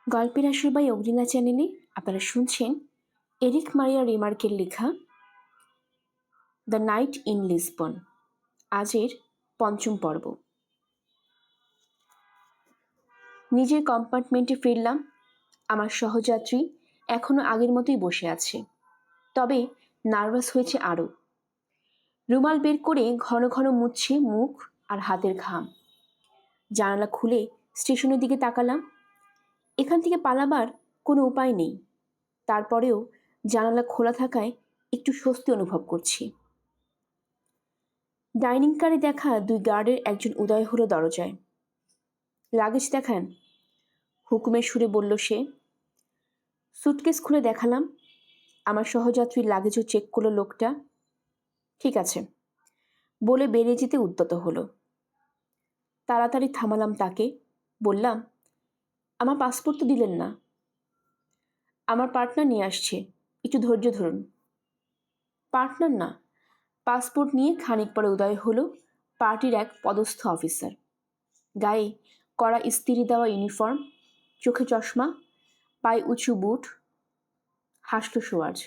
গল্পের আসর বাই অগ্নিলা চ্যানেলে আপনারা শুনছেন এরিক মারিয়া রিমার্কের লেখা দ্য নাইট ইন লিসবন, আজের পঞ্চম পর্ব। নিজের কম্পার্টমেন্টে ফিরলাম। আমার সহযাত্রী এখনো আগের মতোই বসে আছে, তবে নার্ভাস হয়েছে আরও। রুমাল বের করে ঘন ঘন মুছছে মুখ আর হাতের ঘাম। জানালা খুলে স্টেশনের দিকে তাকালাম। এখান থেকে পালাবার কোনো উপায় নেই, তারপরেও জানালা খোলা থাকায় একটু স্বস্তি অনুভব করছি। ডাইনিং কারে দেখা দুই গার্ডের একজন উদয় হলো দরজায়। লাগেজ দেখান, হুকুমের সুরে বলল সে। সুটকেস খুলে দেখালাম। আমার সহযাত্রীর লাগেজও চেক করলো লোকটা। ঠিক আছে বলে বেরিয়ে যেতে উদ্যত হলো। তাড়াতাড়ি থামালাম তাকে, বললাম, আমার পাসপোর্ট তো দিলেন না। আমার পার্টনার নিয়ে আসছে, একটু ধৈর্য ধরুন। পার্টনার না, পাসপোর্ট নিয়ে খানিক পরে উদয় হলো পার্টির এক পদস্থ অফিসার। গায়ে কড়া ইস্ত্রি দেওয়া ইউনিফর্ম, চোখে চশমা, পায়ে উঁচু বুট। হাসল সোয়ার্জ।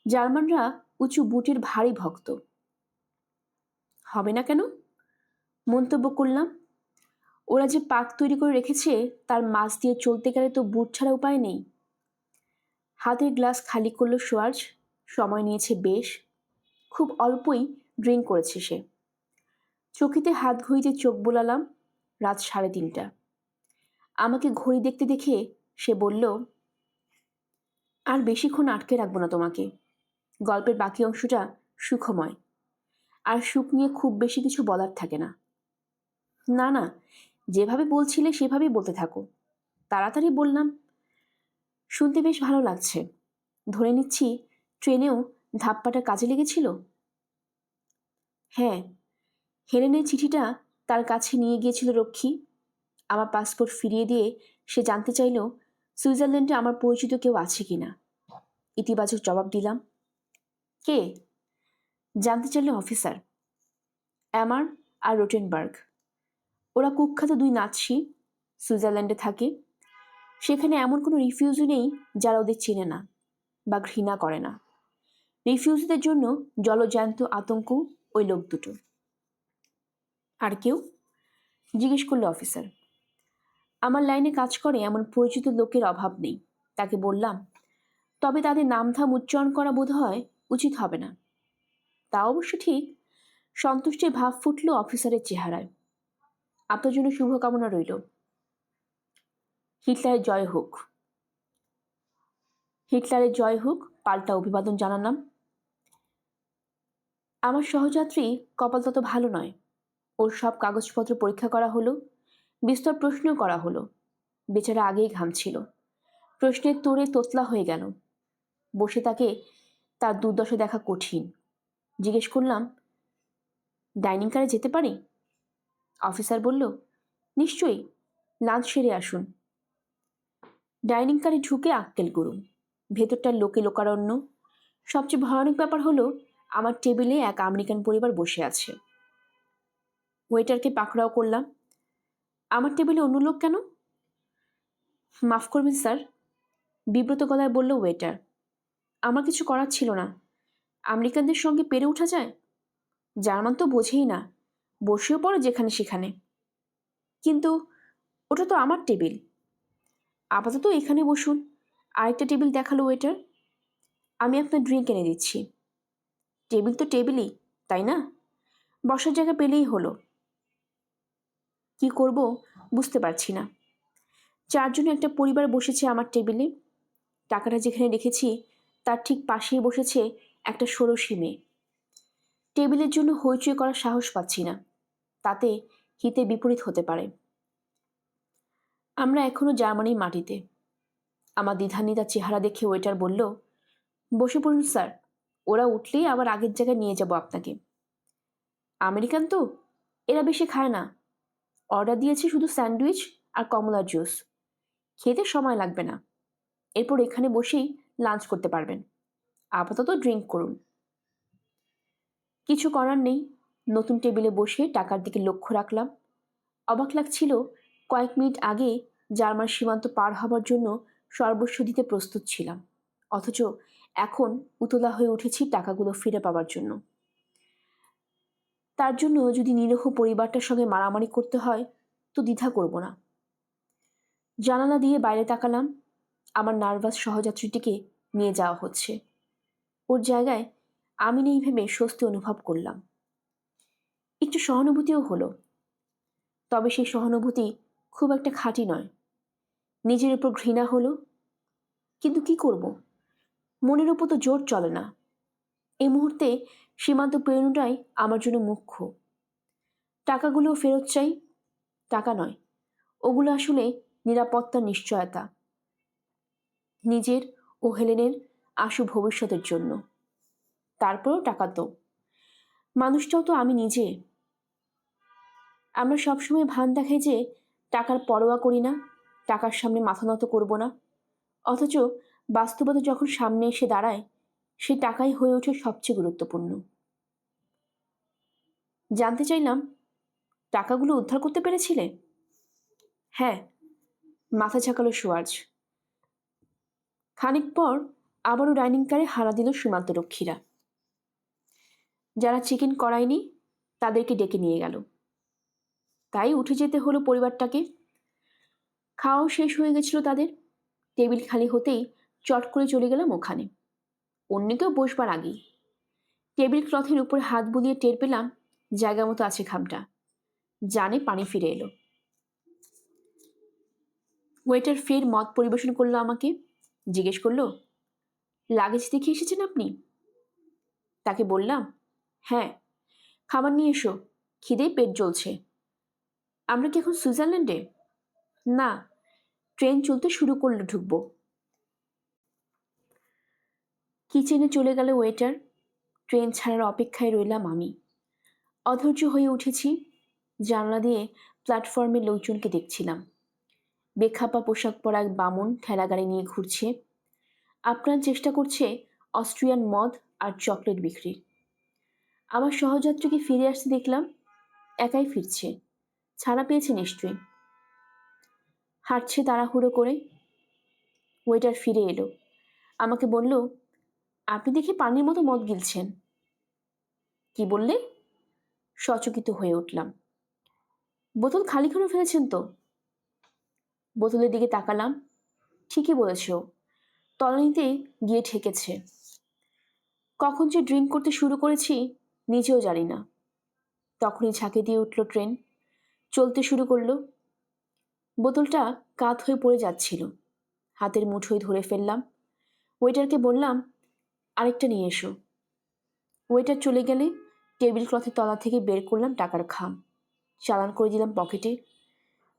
জার্মানরা উঁচু বুটের ভারী ভক্ত। হবে না কেন, মন্তব্য করলাম। ওরা যে পাক তৈরি করে রেখেছে তার মাছ দিয়ে চলতে গেলে তো বুট ছাড়া উপায় নেই। হাতের গ্লাস খালি করলো সোয়ার্জ। সময় নিয়েছে বেশ, খুব অল্পই ড্রিঙ্ক করেছে সে। চকিতে হাত ঘড়িতে চোখ বোলালাম। রাত 3:30। আমাকে ঘড়ি দেখতে দেখে সে বলল, আর বেশিক্ষণ আটকে রাখবো না তোমাকে। গল্পের বাকি অংশটা সুখময়, আর সুখ নিয়ে খুব বেশি কিছু বলার থাকে না। না না, যেভাবে বলছিলে সেভাবেই বলতে থাকো। তাড়াতাড়ি বললাম। শুনতে বেশ ভালো লাগছে। ধরে নিচ্ছি ট্রেনেও ধাপ্পাটা কাজে লেগেছিল। হ্যাঁ, হেলেনের চিঠিটা তার কাছে নিয়ে গিয়েছিল রক্ষী। আমার পাসপোর্ট ফিরিয়ে দিয়ে সে জানতে চাইল সুইজারল্যান্ডে আমার পরিচিত কেউ আছে কিনা। ইতিবাচক জবাব দিলাম। কে? জানতে চাইল অফিসার। অ্যামার আর রোটেনবার্গ। ওরা কুখ্যাত দুই নাৎসি, সুইজারল্যান্ডে থাকে। সেখানে এমন কোনো রিফিউজি নেই যারা ওদের চেনে না বা ঘৃণা করে না। রিফিউজিদের জন্য জলজ্যান্ত আতঙ্ক ওই লোক দুটো। আর কেউ? জিজ্ঞেস করলো অফিসার। আমার লাইনে কাজ করে এমন পরিচিত লোকের অভাব নেই। তাকে বললাম, তবে তাদের নামধাম উচ্চারণ করা বোধ হয় উচিত হবে না। তা অবশ্য ঠিক। সন্তুষ্টির ভাব ফুটল অফিসারের চেহারায়। আপনার জন্য শুভকামনা রইল। হিটলারের জয় হোক। হিটলারের জয় হোক পাল্টা অভিবাদন জানালাম। আমার সহযাত্রী কপাল তত ভালো নয়। ওর সব কাগজপত্র পরীক্ষা করা হলো, বিস্তর প্রশ্ন করা হলো। বেচারা আগেই ঘামছিল। প্রশ্নের তোড়ে তোতলা হয়ে গেল। বসে তাকে তার দুর্দশা দেখা কঠিন। জিজ্ঞেস করলাম, ডাইনিং কারে যেতে পারি? অফিসার বলল, নিশ্চয়ই, লাঞ্চ সেরে আসুন। ডাইনিং কারে ঢুকে আক্কেল গরুম। ভেতরটার লোকে লোকারণ্য। সবচেয়ে ভয়ানক ব্যাপার হলো আমার টেবিলে এক আমেরিকান পরিবার বসে আছে। ওয়েটারকে পাকড়াও করলাম। আমার টেবিলে অন্য লোক কেন? মাফ করবেন স্যার, বিব্রত গলায় বলল ওয়েটার। আমার কিছু করার ছিল না। আমেরিকানদের সঙ্গে পেরে ওঠা যায়? জার্মান তো বোঝেই না, বসেও পড়ে যেখানে সেখানে। কিন্তু ওটা তো আমার টেবিল। আপাতত এখানে বসুন। আরেকটা টেবিল দেখালো ওয়েটার। আমি আপনার ড্রিঙ্ক এনে দিচ্ছি। টেবিল তো টেবিলই, তাই না? বসার জায়গা পেলেই হলো। কি করব বুঝতে পারছি না। 4 জনে একটা পরিবার বসেছে আমার টেবিলে। টাকাটা যেখানে রেখেছি তার ঠিক পাশেই বসেছে একটা ষোড়শী মেয়ে। টেবিলের জন্য হইচই করার সাহস পাচ্ছি না, তাতে হিতে বিপরীত হতে পারে। আমরা এখনো জার্মানির মাটিতে। আমার দ্বিধান্বিতা চেহারা দেখে ওয়েটার বলল, বসে পড়ুন স্যার, ওরা উঠলেই আবার আগের জায়গায় নিয়ে যাব আপনাকে। আমেরিকান তো, এরা বেশি খায় না। অর্ডার দিয়েছে শুধু স্যান্ডউইচ আর কমলার জুস। খেতে সময় লাগবে না। এরপর এখানে বসেই লাঞ্চ করতে পারবেন। আপাতত ড্রিঙ্ক করুন। কিছু করার নেই। নতুন টেবিলে বসে টাকার দিকে লক্ষ্য রাখলাম। অবাক লাগছিল, কয়েক মিনিট আগে জার্মান সীমান্ত পার হবার জন্য সর্বস্ব দিতে প্রস্তুত ছিলাম, অথচ এখন উতলা হয়ে উঠেছি টাকাগুলো ফিরে পাবার জন্য। তার জন্য যদি নিরীহ পরিবারটার সঙ্গে মারামারি করতে হয় তো দ্বিধা করব না। জানালা দিয়ে বাইরে তাকালাম। আমার নার্ভাস সহযাত্রীটিকে নিয়ে যাওয়া হচ্ছে। ওর জায়গায় আমি নেই ভেবে স্বস্তি অনুভব করলাম। একটু সহানুভূতিও হলো, তবে সেই সহানুভূতি খুব একটা খাঁটি নয়। নিজের উপর ঘৃণা হলো, কিন্তু কি করব, মনের উপর তো জোর চলে না। এই মুহূর্তে সীমান্ত পেরোনোটাই আমার জন্য মুখ্য। টাকাগুলো ফেরত চাই। টাকা নয়, ওগুলো আসলে নিরাপত্তার নিশ্চয়তা, নিজের ও হেলেনের আশু ভবিষ্যতের জন্য। তারপরেও টাকা তো, মানুষটাও তো আমি নিজে। আমরা সবসময় ভান দেখাই যে টাকার পরোয়া করি না, টাকার সামনে মাথা নত করব না, অথচ বাস্তবতা যখন সামনে এসে দাঁড়ায় সেই টাকাই হয়ে ওঠে সবচেয়ে গুরুত্বপূর্ণ। জানতে চাইলাম, টাকাগুলো উদ্ধার করতে পেরেছিলে? হ্যাঁ, মাথা ঝাঁকালো সুয়ার্জ। খানিক পর আবারও ডাইনিং কারে হানা দিল সীমান্তরক্ষীরা। যারা চিকেন করায়নি তাদেরকে ডেকে নিয়ে গেল। তাই উঠে যেতে হলো পরিবারটাকে। খাওয়াও শেষ হয়ে গেছিল তাদের। টেবিল খালি হতেই চট করে চলে গেলাম ওখানে, অন্য কেউ বসবার আগেই। টেবিল ক্লথের উপর হাত বুলিয়ে টের পেলাম জায়গা মতো আছে খামটা। জানে পানি ফিরে এলো। ওয়েটার ফের মদ পরিবেশন করলো আমাকে। জিজ্ঞেস করলো, লাগেজ দেখে এসেছেন আপনি? তাকে বললাম, হ্যাঁ। খাবার নিয়ে এসো, খিদেই পেট জ্বলছে। আমরা কি এখন সুইজারল্যান্ডে? না, ট্রেন চলতে শুরু করলে ঢুকবো। কিচেনে চলে গেল ওয়েটার। ট্রেন ছাড়ার অপেক্ষায় রইলাম আমি। অধৈর্য হয়ে উঠেছি। জানলা দিয়ে প্ল্যাটফর্মে লোকজনকে দেখছিলাম। বেখাপা পোশাক পরা এক বামুন ঠেলাগাড়ি নিয়ে ঘুরছে, আপ্রাণ চেষ্টা করছে অস্ট্রিয়ান মদ আর চকলেট বিক্রির। আমার সহযাত্রীকে ফিরে আসতে দেখলাম, একাই ফিরছে। ছাড়া পেয়েছে নিশ্চয়ই। হাঁটছে তাড়াহুড়ো করে। ওয়েটার ফিরে এলো, আমাকে বলল, আপনি দেখি পানির মতো মদ গিলছেন। কি বললে? সচকিত হয়ে উঠলাম। বোতল খালি করে ফেলেছেন তো? বোতলের দিকে তাকালাম। ঠিকই বলেছ, তলানিতে গিয়ে ঠেকেছে। কখন যে ড্রিঙ্ক করতে শুরু করেছি নিজেও জানি না। তখনই ঝাঁকে দিয়ে উঠল ট্রেন, চলতে শুরু করলো। বোতলটা কাত হয়ে পড়ে যাচ্ছিল, হাতের মুঠোয় ধরে ফেললাম। ওয়েটারকে বললাম, আরেকটা নিয়ে এসো। ওয়েটার চলে গেলে টেবিল ক্লথের তলা থেকে বের করলাম টাকার খাম, চালান করে দিলাম পকেটে।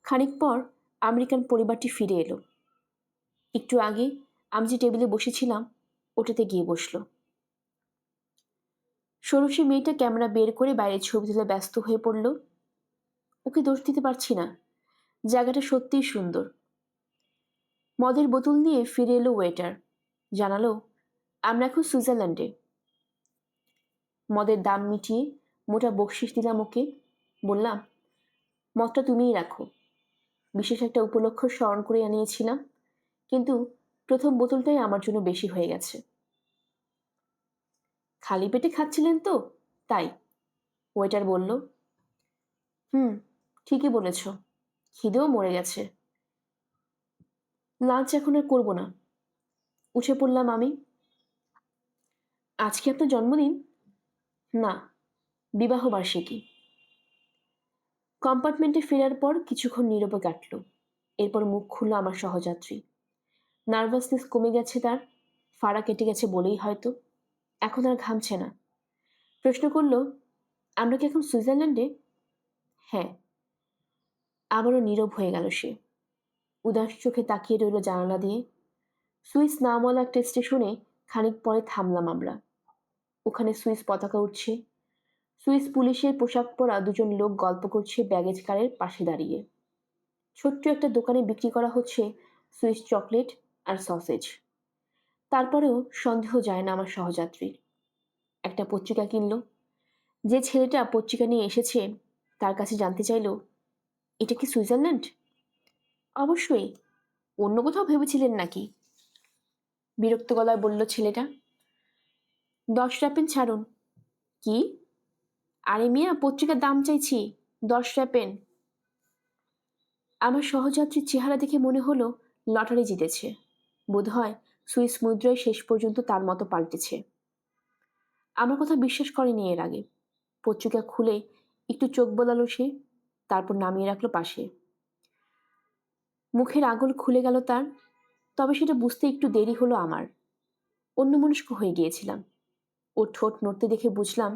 খানিক পর আমেরিকান পরিবারটি ফিরে এলো। একটু আগে আমি যে টেবিলে বসেছিলাম ওটাতে গিয়ে বসলো। ষোড়শী মেয়েটা ক্যামেরা বের করে বাইরে ছবি তুলে ব্যস্ত হয়ে পড়ল। ওকে দোষ দিতে পারছি না, জায়গাটা সত্যিই সুন্দর। মদের বোতল নিয়ে ফিরে এলো ওয়েটার। জানালো, আমরা এখন সুইজারল্যান্ডে। মদের দাম মিটিয়ে মোটা বকশিস দিলাম ওকে। বললাম, মদটা তুমিই রাখো। বিশেষ একটা উপলক্ষ স্মরণ করে আনিয়েছিলাম, কিন্তু প্রথম বোতলটাই আমার জন্য বেশি হয়ে গেছে। খালি পেটে খাচ্ছিলেন তো, তাই? ওয়েটার বলল, হুম, ঠিকই বলেছ, খিদেও মরে গেছে। লাঞ্চ এখন আর করবো না। উঠে পড়লাম আমি। আজকে আপনার জন্মদিন? না, বিবাহ বার্ষিকী। কম্পার্টমেন্টে ফেরার পর কিছুক্ষণ নীরবে কাটল। এরপর মুখ খুলল আমার সহযাত্রী। নার্ভাসনেস কমে গেছে তার, ফাড়া কেটে গেছে বলেই হয়তো। এখন আর ঘামছে না। প্রশ্ন করল, আমরা কি এখন সুইজারল্যান্ডে? হ্যাঁ। আবারও নীরব হয়ে গেল সে। উদাস চোখে তাকিয়ে রইল জানালা দিয়ে। সুইস নামওয়ালা একটা স্টেশনে খানিক পরে থামলাম আমরা। ওখানে সুইস পতাকা উঠছে। সুইস পুলিশের পোশাক পরা দুজন লোক গল্প করছে ব্যাগেজ কারের পাশে দাঁড়িয়ে। ছোট্ট একটা দোকানে বিক্রি করা হচ্ছে সুইস চকলেট আর সসেজ। তারপরেও সন্দেহ যায় না আমার সহযাত্রীর। একটা পত্রিকা কিনল। যে ছেলেটা পত্রিকা নিয়ে এসেছে তার কাছে জানতে চাইল, এটা কি সুইজারল্যান্ড? অবশ্যই। অন্য কোথাও ভেবেছিলেন নাকি? বিরক্ত গলায় বলল ছেলেটা। 10 রাপেন ছাড়ুন। কি? আরে মিয়া, পত্রিকার দাম চাইছি। 10 রাপেন। আমার সহযাত্রীর চেহারা দেখে মনে হলো লটারি জিতেছে। বোধহয় সুইস মুদ্রায় শেষ পর্যন্ত তার মতো পাল্টেছে। আমার কথা বিশ্বাস করেনি এর আগে। পত্রিকা খুলে একটু চোখ বোলালো সে, তারপর নামিয়ে রাখলো পাশে। মুখের আগল খুলে গেল তার, তবে সেটা বুঝতে একটু দেরি হলো আমার। অন্যমনস্ক হয়ে গিয়েছিলাম। ওর ঠোঁট নড়তে দেখে বুঝলাম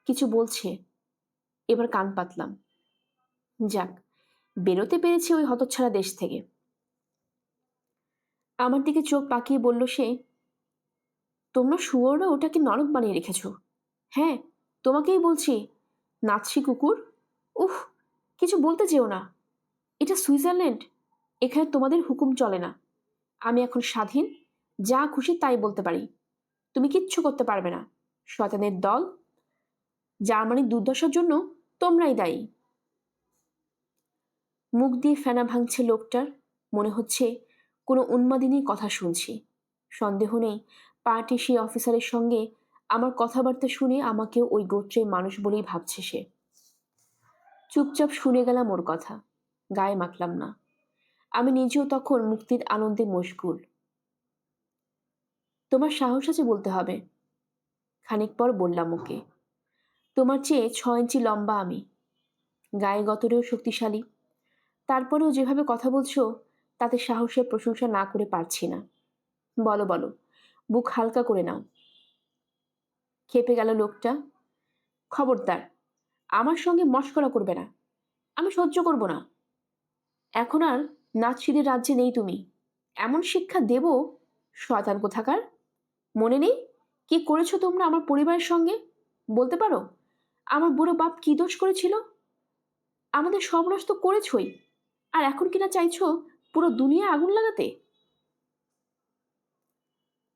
কিছু বলছে। এবার কান পাতলাম। যাক, বেরোতে পেরেছি ওই হতচ্ছাড়া দেশ থেকে। আমার দিকে চোখ পাকিয়ে বলল সে, তোমরা শুয়োররা ওটাকে নরক বানিয়ে রেখেছ। হ্যাঁ, তোমাকেই বলছি, নাৎসি কুকুর। উফ, কিছু বলতে যেও না। এটা সুইজারল্যান্ড। এখানে তোমাদের হুকুম চলে না। আমি এখন স্বাধীন, যা খুশি তাই বলতে পারি। তুমি কিচ্ছু করতে পারবে না। শয়তানের দল। জার্মানির দুর্দশার জন্য তোমরাই দায়ী। মুখ দিয়ে ফেনা ভাঙছে লোকটার। মনে হচ্ছে কোনো উন্মাদিনীর কথা শুনছি। সন্দেহ নেই, পার্টি সেই অফিসারের সঙ্গে আমার কথাবার্তা শুনে আমাকে ওই গোত্রের মানুষ বলেই ভাবছে সে। চুপচাপ শুনে গেলাম ওর কথা, গায়ে মাখলাম না। আমি নিজেও তখন মুক্তির আনন্দে মশগুল। তোমার সাহস আছে বলতে হবে। খানিক পর বললাম ওকে, তোমার চেয়ে 6 ইঞ্চি লম্বা আমি, গায়ে গতরেও শক্তিশালী। তারপরেও যেভাবে কথা বলছো তাতে সাহসের প্রশংসা না করে পারছি না। বলো বলো, বুক হালকা করে নাও। খেপে গেল লোকটা। খবরদার, আমার সঙ্গে মশকরা করবে না। আমি সহ্য করব না। এখন আর নাৎসিদের রাজ্যে নেই তুমি। এমন শিক্ষা দেব, শয়তান কোথাকার। মনে নেই কি করেছো তোমরা আমার পরিবারের সঙ্গে? বলতে পারো আমার বুড়ো বাপ কি দোষ করেছিল? আমাদের সর্বনাশ তো করেছই, আর এখন কিনা চাইছো পুরো দুনিয়া আগুন লাগাতে।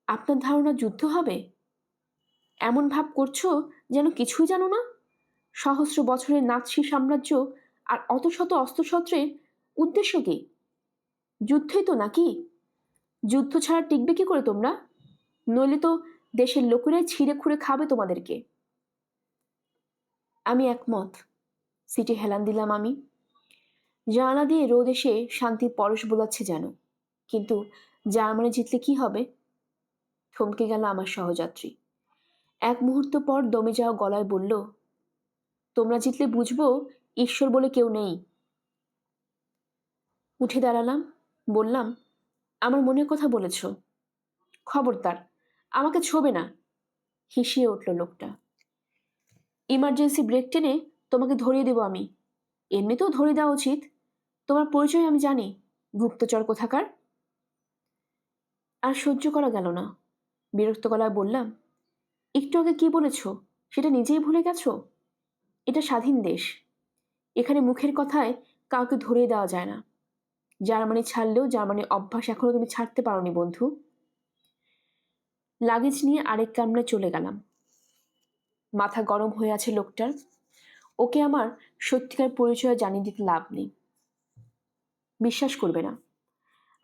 আপনার ধারণা যুদ্ধ হবে? এমন ভাব করছো যেন কিছুই জানো না। সহস্র বছরের নাৎসি সাম্রাজ্য আর অত শত অস্ত্রশস্ত্রের উদ্দেশ্য কি? যুদ্ধই তো নাকি? যুদ্ধ ছাড়া টিকবে কি করে তোমরা? নইলে তো দেশের লোকেরাই ছিঁড়ে খুঁড়ে খাবে তোমাদেরকে। আমি একমত। সিটে হেলান দিলাম আমি। জানালা দিয়ে রোদ এসে শান্তির পরশ বোলাচ্ছে যেন। কিন্তু জার্মানি জিতলে কি হবে? থমকে গেল আমার সহযাত্রী। এক মুহূর্ত পর দমে যাওয়া গলায় বলল, তোমরা জিতলে বুঝবো ঈশ্বর বলে কেউ নেই। উঠে দাঁড়ালাম, বললাম, আমার মনের কথা বলেছ। খবরদার, আমাকে ছোবে না। হিসিয়ে উঠল লোকটা। ইমার্জেন্সি ব্রেক টেনে তোমাকে ধরিয়ে দেব আমি। এমনিতেও ধরে দেওয়া উচিত। তোমার পরিচয় আমি জানি, গুপ্তচর কোথাকার। আর সহ্য করা গেল না। বিরক্ত গলায় বললাম, একটু আগে কি বলেছ সেটা নিজেই ভুলে গেছো? এটা স্বাধীন দেশ। এখানে মুখের কথায় কাউকে ধরিয়ে দেওয়া যায় না। জার্মানি ছাড়লেও জার্মানির অভ্যাস এখনো তুমি ছাড়তে পারোনি বন্ধু। লাগেজ নিয়ে আরেক কামরায় চলে গেলাম। মাথা গরম হয়ে আছে লোকটার। ওকে আমার সত্যিকার পরিচয় জানিয়ে দিতে লাভ নেই। বিশ্বাস করবে না,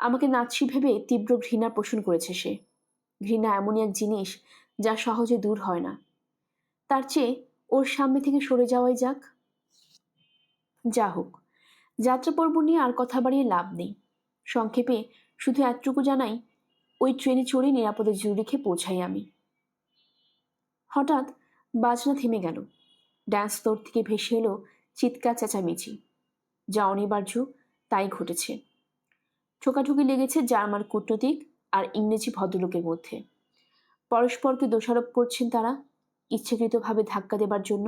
আমাকে নাৎসি ভেবে তীব্র ঘৃণা পোষণ করেছে সে। ঘৃণা এমনই এক জিনিস যা সহজে দূর হয় না। তার চেয়ে ওর সামনে থেকে সরে যাওয়াই যাক। যা হোক, যাত্রা পর্ব নিয়ে আর কথা বাড়িয়ে লাভ নেই। সংক্ষেপে শুধু এতটুকু জানাই, ওই ট্রেনে চড়ে নিরাপদে জুরিখে পৌঁছাই আমি। হঠাৎ বাজনা থেমে গেল। ড্যান্স ফ্লোর থেকে ভেসে এলো চিৎকার চেঁচামেচি। যা অনিবার্য তাই ঘটেছে। ঠোকাঠুকি লেগেছে জার্মান কূটনৈতিক আর ইংরেজি ভদ্রলোকের মধ্যে। পরস্পরকে দোষারোপ করছেন তারা, ইচ্ছাকৃতভাবে ধাক্কা দেবার জন্য।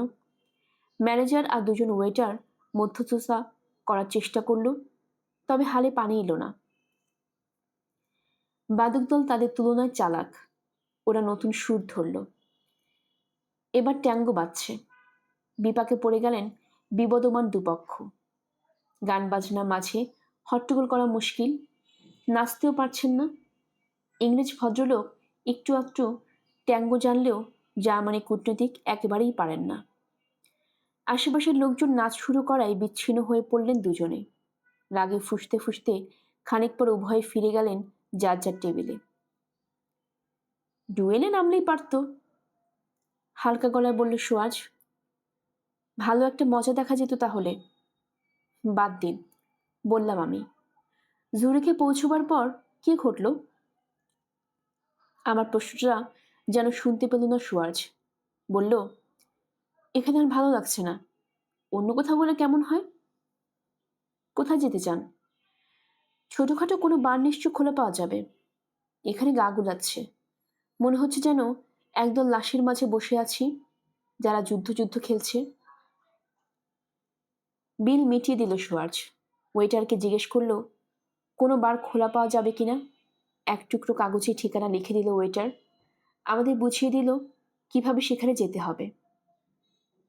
ম্যানেজার আর দুজন ওয়েটার মধ্যস্থতা করার চেষ্টা করল, তবে হালে পানি এলো না। বাদক দল তাদের তুলনায় চালাক। ওরা নতুন সুর ধরল। এবার ট্যাঙ্গো বাজছে। বিপাকে পড়ে গেলেন বিবদমান দুপক্ষ। গান বাজনার মাঝে হট্টগোল করা মুশকিল। নাচতেও পারছেন না। ইংরেজ ভদ্রলোক একটু একটু ট্যাঙ্গো জানলেও জার্মানি কূটনৈতিক একেবারেই পারেন না। আশেপাশের লোকজন নাচ শুরু করায় বিচ্ছিন্ন হয়ে পড়লেন দুজনে। রাগে ফুঁসতে ফুঁসতে খানিক পর উভয়ে ফিরে গেলেন যার যার টেবিলে। ডুয়েলে নামলেই পারত, হালকা গলায় বলল সুয়াজ। ভালো একটা মজা দেখা যেত তাহলে। বাদ দিন, বললাম আমি। জুরিখে পৌঁছবার পর কি ঘটল? আমার প্রশ্নটা যেন শুনতে পেল না সুয়াজ। বলল, এখানে আর ভালো লাগছে না, অন্য কোথাও বলে কেমন হয়? কোথায় যেতে চান? ছোটখাটো কোনো বার নিশ্চয় খোলা পাওয়া যাবে। এখানে গা গুলাচ্ছে, মনে হচ্ছে যেন একদল লাশের মাঝে বসে আছি, যারা যুদ্ধ যুদ্ধ খেলছে। বিল মিটিয়ে দিল সুয়াজ। ওয়েটারকে জিজ্ঞেস করলো কোনো বার খোলা পাওয়া যাবে কিনা। এক টুকরো কাগজে ঠিকানা লিখে দিল ওয়েটার। আমাদের বুঝিয়ে দিল কিভাবে সেখানে যেতে হবে।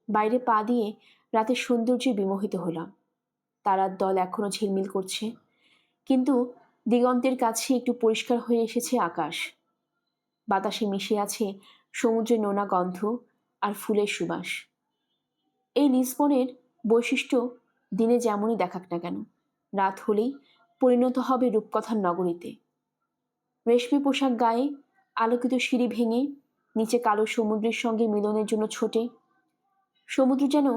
বাইরে পা দিয়ে রাতের সৌন্দর্যে বিমোহিত হলাম। তারার দল এখনো ঝিলমিল করছে, কিন্তু দিগন্তের কাছে একটু পরিষ্কার হয়ে এসেছে আকাশ। বাতাসে মিশে আছে সমুদ্রের নোনা গন্ধ আর ফুলের সুবাস। এই লিসবনের বৈশিষ্ট্য দিনে যেমনই দেখাক না কেন, রাত হলেই পরিণত হবে রূপকথার নগরীতে। রেশমি পোশাক গায়ে আলোকিত সিঁড়ি ভেঙে নিচে কালো সমুদ্রের সঙ্গে মিলনের জন্য ছোটে। সমুদ্র যেন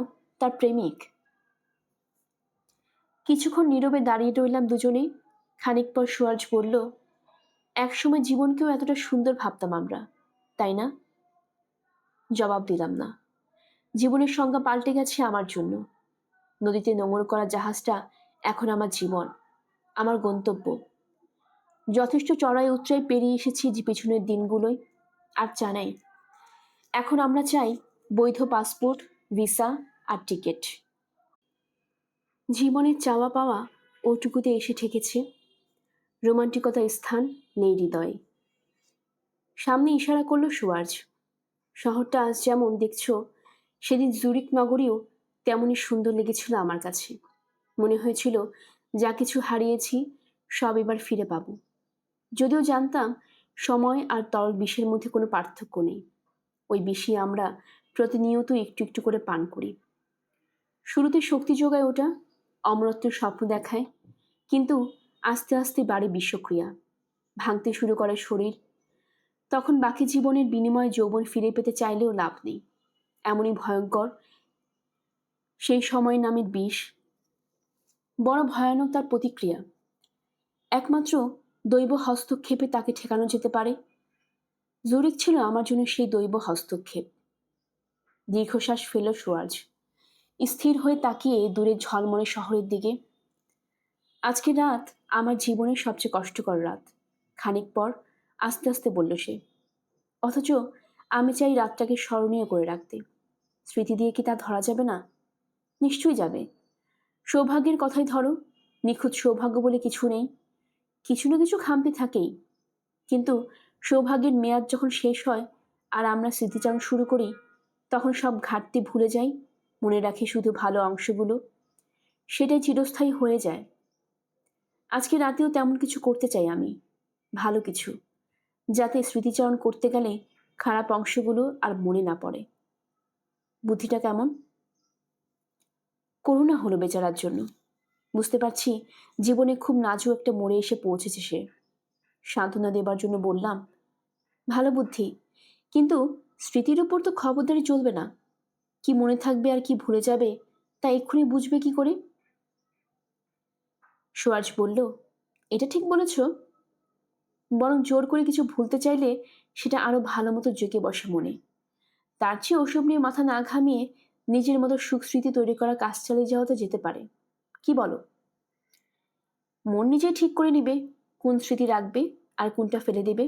তার প্রেমিক। কিছুক্ষণ নীরবে দাঁড়িয়ে রইলাম দুজনে। খানিক পর সুয়াজ বলল, একসময় জীবনকেও এতটা সুন্দর ভাবতাম আমরা, তাই না? জবাব দিলাম না। জীবনের সংজ্ঞা পাল্টে গেছে আমার জন্য। নদীতে নোঙর করা জাহাজটা এখন আমার জীবন, আমার গন্তব্য। যথেষ্ট চড়াই উতরাই পেরিয়ে এসেছি যে পিছনের দিনগুলোয়। আর জানাই, এখন আমরা চাই বৈধ পাসপোর্ট, ভিসা আর টিকিট। জীবনের চাওয়া পাওয়া ওটুকুতে এসে ঠেকেছে। রোমান্টিকতার স্থান নেই হৃদয়ে। সামনে ইশারা করল সুয়াজ। শহরটা আজ যেমন দেখছ, সেদিন জুরিক নগরীও তেমনই সুন্দর লেগেছিল আমার কাছে। মনে হয়েছিল যা কিছু হারিয়েছি সব এবার ফিরে পাব। যদিও জানতাম সময় আর তরল বিষের মধ্যে কোনো পার্থক্য নেই। ওই বিষই আমরা প্রতিনিয়ত একটু একটু করে পান করি। শুরুতে শক্তি যোগায় ওটা, অমরত্বের স্বপ্ন দেখায়, কিন্তু আস্তে আস্তে বাড়ে বিষক্রিয়া, ভাঙতে শুরু করে শরীর। তখন বাকি জীবনের বিনিময়ে যৌবন ফিরে পেতে চাইলেও লাভ নেই। এমনই ভয়ঙ্কর সেই সময় নামের বিষ। বড় ভয়ানক তার প্রতিক্রিয়া। একমাত্র দৈব হস্তক্ষেপে তাকে ঠেকানো যেতে পারে। জুরিক ছিল আমার জন্য সেই দৈব হস্তক্ষেপ। দীর্ঘশ্বাস ফেল সুয়াজ, স্থির হয়ে তাকিয়ে দূরের ঝলমলে শহরের দিকে। আজকের রাত আমার জীবনের সবচেয়ে কষ্টকর রাত। খানিক পর আস্তে আস্তে বলল সে। অথচ আমি চাই রাতটাকে স্মরণীয় করে রাখতে। স্মৃতি দিয়ে কি তা ধরা যাবে না? নিশ্চয়ই যাবে। সৌভাগ্যের কথাই ধরো, নিখুঁত সৌভাগ্য বলে কিছু নেই। কিছু না কিছু খামতি থাকেই, কিন্তু সৌভাগ্যের মেয়াদ যখন শেষ হয় আর আমরা স্মৃতিচারণ শুরু করি, তখন সব ঘাটতি ভুলে যাই, মনে রাখি শুধু ভালো অংশগুলো। সেটাই চিরস্থায়ী হয়ে যায়। আজকে রাতেও তেমন কিছু করতে চাই আমি, ভালো কিছু, যাতে স্মৃতিচারণ করতে গেলে খারাপ অংশগুলো আর মনে না পড়ে। বুদ্ধিটা কেমন? করুণা হলো বেচারার জন্য। বুঝতে পারছি জীবনে খুব নাজুক একটা মোড়ে এসে পৌঁছেছে সে। সান্ত্বনা দেবার জন্য বললাম, ভালো বুদ্ধি, কিন্তু স্মৃতির উপর তো খবরদারি চলবে না। কি মনে থাকবে আর কি ভুলে যাবে তা এক্ষুনি বুঝবে কি করে? সুয়াজ বলল, এটা ঠিক বলেছ। বরং জোর করে কিছু ভুলতে চাইলে সেটা আরো ভালো মতো জেঁকে বসে মনে। তার চেয়ে ওসব নিয়ে মাথা না ঘামিয়ে নিজের মতো সুখ স্মৃতি তৈরি করার কাজ চালিয়ে যাওয়া তো যেতে পারে। কি বলো? মন নিজেই ঠিক করে নিবে কোন স্মৃতি রাখবে আর কোনটা ফেলে দেবে।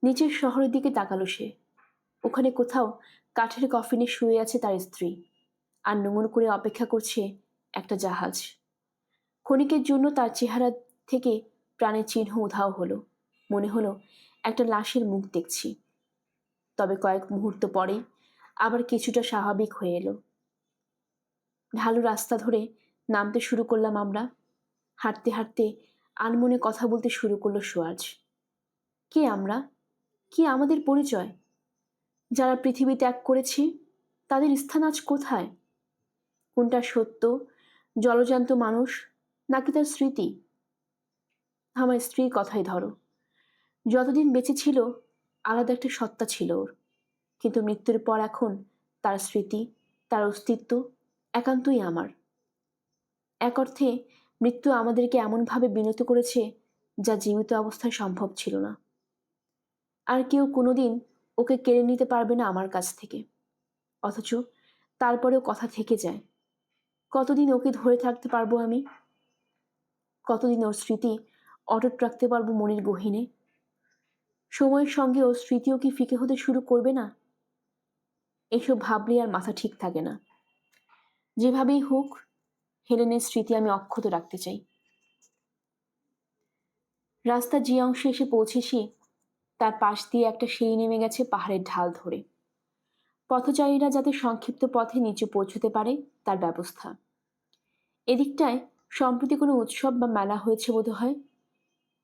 নিচের শহরের দিকে তাকালো সে। ওখানে কোথাও কাঠের কফিনে শুয়ে আছে তার স্ত্রী, আর নোঙর করে অপেক্ষা করছে একটা জাহাজ। ক্ষণিকের জন্য তার চেহারা থেকে প্রাণের চিহ্ন উধাও হলো। মনে হলো একটা লাশের মুখ দেখছি। তবে কয়েক মুহূর্ত পরে আবার কিছুটা স্বাভাবিক হয়ে এলো। ঢালু রাস্তা ধরে নামতে শুরু করলাম আমরা। হাঁটতে হাঁটতে আনমনে কথা বলতে শুরু করলো সুয়াজ। কে আমরা? কি আমাদের পরিচয়? যারা পৃথিবী ত্যাগ করেছে তাদের স্থান আজ কোথায়? কোনটা সত্য, জলজান্ত মানুষ, নাকি তার স্মৃতি? আমার স্ত্রীর কথাই ধরো। যতদিন বেঁচে ছিল আলাদা একটা সত্তা ছিল ওর, কিন্তু মৃত্যুর পর এখন তার স্মৃতি, তার অস্তিত্ব একান্তই আমার। এক অর্থে মৃত্যু আমাদেরকে এমনভাবে বিনত করেছে যা জীবিত অবস্থায় সম্ভব ছিল না। আর কেউ কোনোদিন ওকে কেড়ে নিতে পারবে না আমার কাছ থেকে। অথচ তারপরেও কথা থেকে যায়। কতদিন ওকে ধরে থাকতে পারবো আমি? কতদিন ওর স্মৃতি অটুট রাখতে পারবো মনের গহীনে? সময়ের সঙ্গে ওর স্মৃতিও কি ফিকে হতে শুরু করবে না? এসব ভাবলে আর মাথা ঠিক থাকে না। যেভাবেই হোক হেলেনের স্মৃতি আমি অক্ষত রাখতে চাই। রাস্তা যে অংশে এসে পৌঁছেছি তার পাশ দিয়ে একটা সিঁড়ি নেমে গেছে পাহাড়ের ঢাল ধরে। পথচারীরা যাতে সংক্ষিপ্ত পথে নিচে পৌঁছতে পারে তার ব্যবস্থা। এদিকটায় সম্প্রতি কোনো উৎসব বা মেলা হয়েছে বোধ হয়।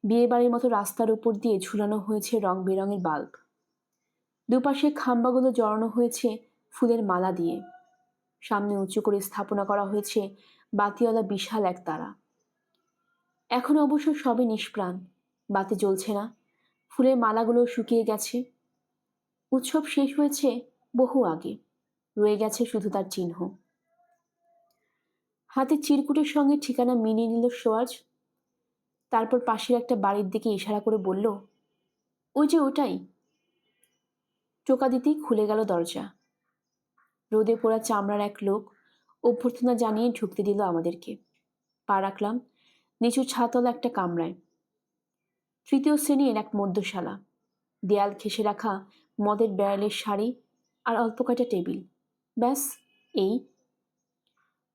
বিয়ে বাড়ির মতো রাস্তার উপর দিয়ে ঝুলানো হয়েছে রং বেরঙের বাল্ব। দুপাশে খাম্বাগুলো জড়ানো হয়েছে ফুলের মালা দিয়ে। সামনে উঁচু করে স্থাপনা করা হয়েছে বাতিওয়ালা বিশাল এক তারা। এখন অবশ্য সবে নিষ্প্রাণ, বাতি জ্বলছে না, ফুলের মালাগুলো শুকিয়ে গেছে। উৎসব শেষ হয়েছে বহু আগে, রয়ে গেছে শুধু তার চিহ্ন। হাতে চিরকুটের সঙ্গে ঠিকানা মিলিয়ে নিল সোয়াজ। তারপর পাশের একটা বাড়ির দিকে ইশারা করে বলল, ওই যে ওটাই। টোকা দিতেই খুলে গেল দরজা। রোদে পোড়া চামড়ার এক লোক অভ্যর্থনা জানিয়ে ঢুকতে দিল আমাদেরকে। পা রাখলাম নিচু ছাতলা একটা কামরায়। তৃতীয় শ্রেণীর এক মধ্যশালা, দেয়াল ঘেঁষে রাখা মদের ব্যারেলের শাড়ি আর অল্প কয়টা টেবিল, ব্যাস এই।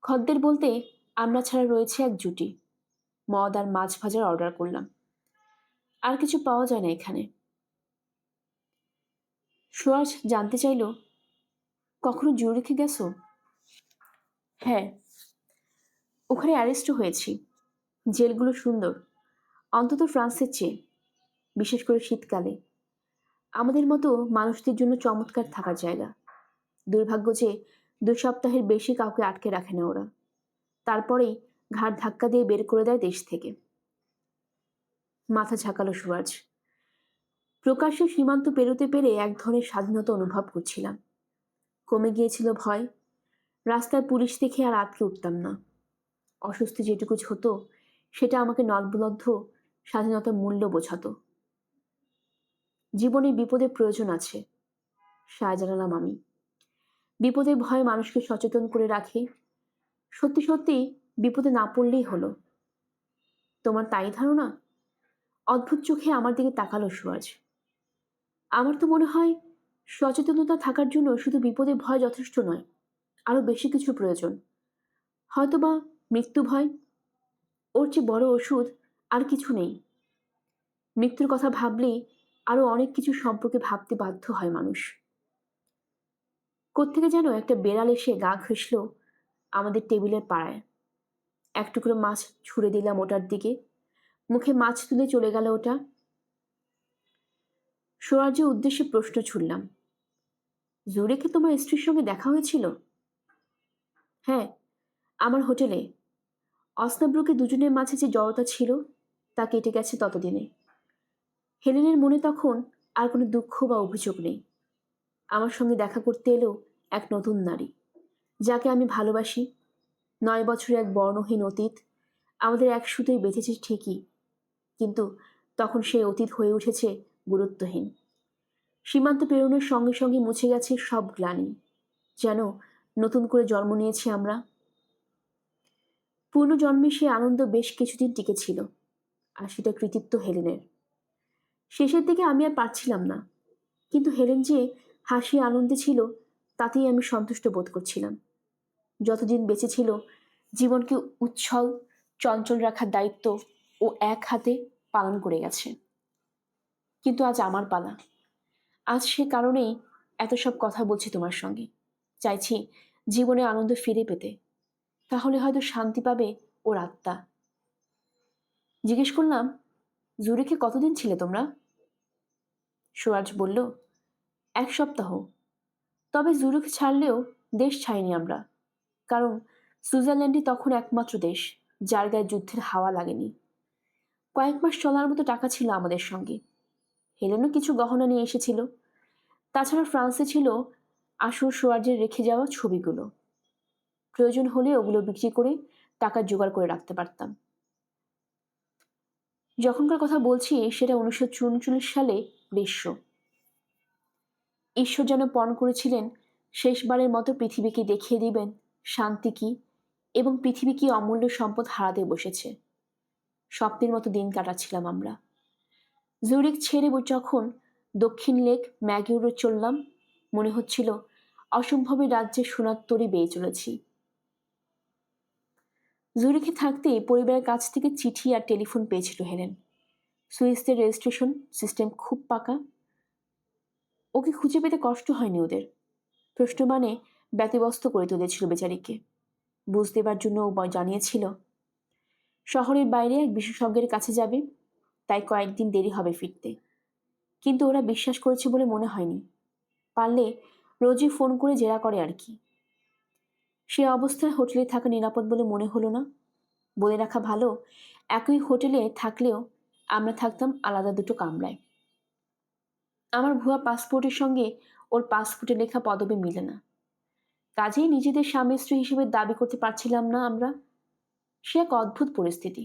খদ্দের বলতে আমরা ছাড়া রয়েছে এক জুটি। মদ আর মাছ ভাজার অর্ডার করলাম। আর কিছু পাওয়া যায় না এখানে। সুয়াজ জানতে চাইল, কখনো জুরিখে গেছো? হ্যাঁ, ওখানে অ্যারেস্টও হয়েছি। জেলগুলো সুন্দর, অন্তত ফ্রান্সের চেয়ে, বিশেষ করে শীতকালে। আমাদের মতো মানুষদের জন্য চমৎকার থাকার জায়গা। দুর্ভাগ্য যে 2 সপ্তাহের বেশি কাউকে আটকে রাখে না ওরা। তারপরেই ঘাড় ধাক্কা দিয়ে বের করে দেয় দেশ থেকে। মাথা ঝাঁকালো সুয়াজ। প্রকাশ্যে সীমান্ত পেরোতে পেরে এক ধরনের স্বাধীনতা অনুভব করছিলাম। কমে গিয়েছিল ভয়। রাস্তায় পুলিশ দেখে আর আটকে উঠতাম না। অস্বস্তি যেটুকু হতো সেটা আমাকে নলবলব্ধ স্বাধীনতার মূল্য বোঝাতো। জীবনে বিপদে প্রয়োজন আছে, সায় জানালাম আমি। বিপদের ভয়ে মানুষকে সচেতন করে রাখে। সত্যি সত্যি বিপদে না পড়লেই হলো। তোমার তাই ধারণা? অদ্ভুত চোখে আমার দিকে তাকালো সুয়াজ। আমার তো মনে হয় সচেতনতা থাকার জন্য শুধু বিপদের ভয় যথেষ্ট নয়, আরো বেশি কিছু প্রয়োজন। হয়তোবা মৃত্যু ভয়। ওর চেয়ে বড় ওষুধ আর কিছু নেই। মৃত্যুর কথা ভাবলেই আরো অনেক কিছু সম্পর্কে ভাবতে বাধ্য হয় মানুষ। কোত্থেকে যেন একটা বেড়াল এসে গা ঘেঁষল আমাদের টেবিলের পাড়ায়। এক টুকরো মাছ ছুঁড়ে দিলাম ওটার দিকে। মুখে মাছ তুলে চলে গেল ওটা। সোয়ার্জের উদ্দেশ্যে প্রশ্ন ছুড়লাম, জুরিখে তোমার স্ত্রীর সঙ্গে দেখা হয়েছিল? হ্যাঁ, আমার হোটেলে। অসনাব্রুকে দুজনের মাঝে যে জড়তা ছিল তা কেটে গেছে ততদিনে। হেলেনের মনে তখন আর কোনো দুঃখ বা অভিযোগ নেই। আমার সঙ্গে দেখা করতে এলো এক নতুন নারী, যাকে আমি ভালোবাসি। 9 বছরের এক বর্ণহীন অতীত আমাদের এক সুতোয় বেঁধেছে ঠিকই, কিন্তু তখন সেই অতীত হয়ে উঠেছে গুরুত্বহীন। সীমান্ত পেরোনোর সঙ্গে সঙ্গে মুছে গেছে সব গ্লানি, যেন নতুন করে জন্ম নিয়েছি আমরা। পূর্ণজন্মে সে আনন্দ বেশ কিছুদিন টিকেছিল, আর সেটা কৃতিত্ব হেলেনের। শেষের দিকে আমি আর পারছিলাম না, কিন্তু হেলেন যে হাসি আনন্দে ছিল তাতেই আমি সন্তুষ্ট বোধ করছিলাম। যতদিন বেঁচে ছিল জীবনকে উচ্ছল চঞ্চল রাখার দায়িত্ব ও এক হাতে পালন করে গেছে। কিন্তু আজ আমার পালা। আজ সে কারণেই এত সব কথা বলছি তোমার সঙ্গে। চাইছি জীবনে আনন্দ ফিরে পেতে, তাহলে হয়তো শান্তি পাবে ওর আত্মা। জিজ্ঞেস করলাম, জুরিখে কতদিন ছিলে তোমরা? সুরাজ বলল, 1 সপ্তাহ। তবে জুরিখ ছাড়লেও দেশ ছাড়িনি আমরা, কারণ সুইজারল্যান্ডই তখন একমাত্র দেশ যার গায়ে যুদ্ধের হাওয়া লাগেনি। কয়েক মাস চলার মতো টাকা ছিল আমাদের সঙ্গে। হেলেনও কিছু গহনা নিয়ে এসেছিল। তাছাড়া ফ্রান্সে ছিল আসল সোয়ার্জের রেখে যাওয়া ছবিগুলো। প্রয়োজন হলে ওগুলো বিক্রি করে টাকা জোগাড় করে রাখতে পারতাম। যখনকার কথা বলছি সেটা 1939 সালে গ্রীষ্ম। ঈশ্বর যেন পণ করেছিলেন শেষবারের মতো পৃথিবীকে দেখিয়ে দিবেন শান্তি কি এবং পৃথিবী কি অমূল্য সম্পদ হারাতে বসেছে। স্বপ্নের মতো দিন কাটাচ্ছিলাম আমরা। জুরিক ছেড়ে যখন দক্ষিণ লেক ম্যাগিউরে চললাম, মনে হচ্ছিল অসম্ভবের রাজ্যে সোনার তরী বেয়ে চলেছি। জুরিখে থাকতেই পরিবারের কাছ থেকে চিঠি আর টেলিফোন পেয়েছিল হেলেন। সুইসদের রেজিস্ট্রেশন সিস্টেম খুব পাকা। ওকে খুঁজে পেতে কষ্ট হয়নি ওদের। প্রশ্ন মানে ব্যতিব্যস্ত করে তুলেছিল বেচারিকে। বুঝ দেবার জন্য ও জানিয়েছিল শহরের বাইরে এক বিশেষজ্ঞের কাছে যাবে, তাই কয়েকদিন দেরি হবে ফিরতে। কিন্তু ওরা বিশ্বাস করেছে বলে মনে হয়নি। পারলে রোজই ফোন করে জেরা করে আর কি। সে অবস্থায় হোটেলে থাকা নিরাপদ বলে মনে হলো না। বলে রাখা ভালো, একই হোটেলে থাকলেও আমরা থাকতাম আলাদা দুটো কামরায়। আমার ভুয়া পাসপোর্টের সঙ্গে ওর পাসপোর্টে লেখা পদবি মিলে না। কাজেই নিজেদের স্বামী স্ত্রী হিসেবে দাবি করতে পারছিলাম না আমরা। সে এক অদ্ভুত পরিস্থিতি।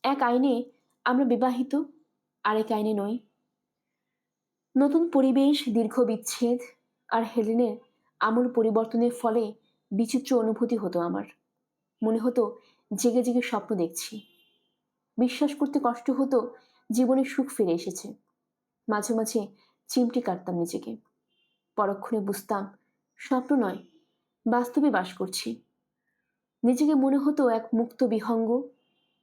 এক আইনে আমরা বিবাহিত, আরেক আইনে নই। নতুন পরিবেশ, দীর্ঘ বিচ্ছেদ আর হেলেনের আমূল পরিবর্তনের ফলে বিচিত্র অনুভূতি হতো আমার। মনে হতো জেগে জেগে স্বপ্ন দেখছি। বিশ্বাস করতে কষ্ট হতো জীবনের সুখ ফিরে এসেছে। মাঝে মাঝে চিমটি কাটতাম নিজেকে। পরক্ষণে বুঝতাম স্বপ্ন নয়, বাস্তবে বাস করছি। নিজেকে মনে হতো এক মুক্ত বিহঙ্গ,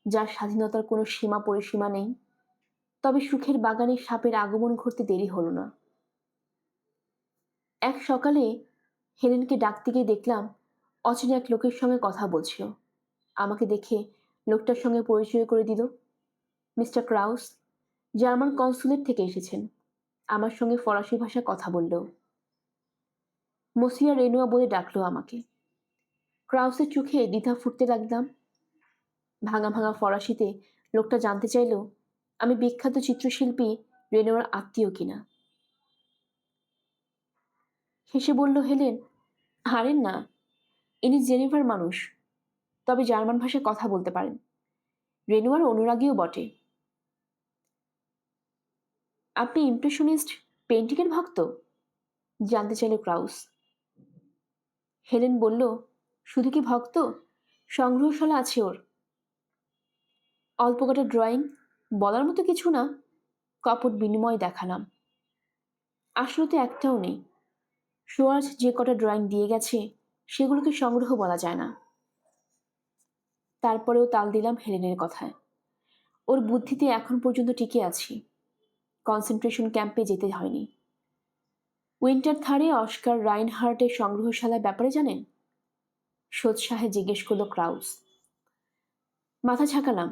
যার স্বাধীনতার কোনো সীমা পরিসীমা নেই। তবে সুখের বাগানে সাপের আগমন ঘটতে দেরি হলো না। এক সকালে হেলেনকে ডাকতে গিয়ে দেখলাম অচেনা এক লোকের সঙ্গে কথা বলছিল। আমাকে দেখে লোকটার সঙ্গে পরিচয় করে দিল। মিস্টার ক্রাউস, জার্মান কনসুলেট থেকে এসেছেন। আমার সঙ্গে ফরাসি ভাষায় কথা বলল। মসিয়া রেনুয়া বলে ডাকলো আমাকে। ক্রাউসের চোখে দ্বিধা ফুটতে লাগলাম। ভাঙা ভাঙা ফরাসিতে লোকটা জানতে চাইল আমি বিখ্যাত চিত্রশিল্পী রেনুয়ার আত্মীয় কিনা। হেসে বলল হেলেন, হারেন না, ইনি জেনেভার মানুষ, তবে জার্মান ভাষায় কথা বলতে পারেন। রেনুয়ার অনুরাগীও বটে। আপনি ইমপ্রেশনিস্ট পেন্টিংয়ের ভক্ত? জানতে চাইল ক্রাউস। হেলেন বলল, শুধু কি ভক্ত, সংগ্রহশালা আছে ওর। অল্প কটা ড্রয়িং, বলার মতো কিছু না। কপট বিনিময় দেখালাম। আসলে তো একটাও নেই। সোয়ার্জ যে কটা ড্রয়িং দিয়ে গেছে সেগুলোকে সংগ্রহ বলা যায় না। তারপরেও তাল দিলাম হেলেনের কথায়। ওর বুদ্ধিতে এখন পর্যন্ত টিকে আছি। কনসেন্ট্রেশন ক্যাম্পে যেতে হয়নি। উইন্টার থারে অস্কার রাইনহার্টের সংগ্রহশালার ব্যাপারে জানেন? সোৎসাহে জিজ্ঞেস করল ক্রাউস। মাথা ঝাঁকালাম।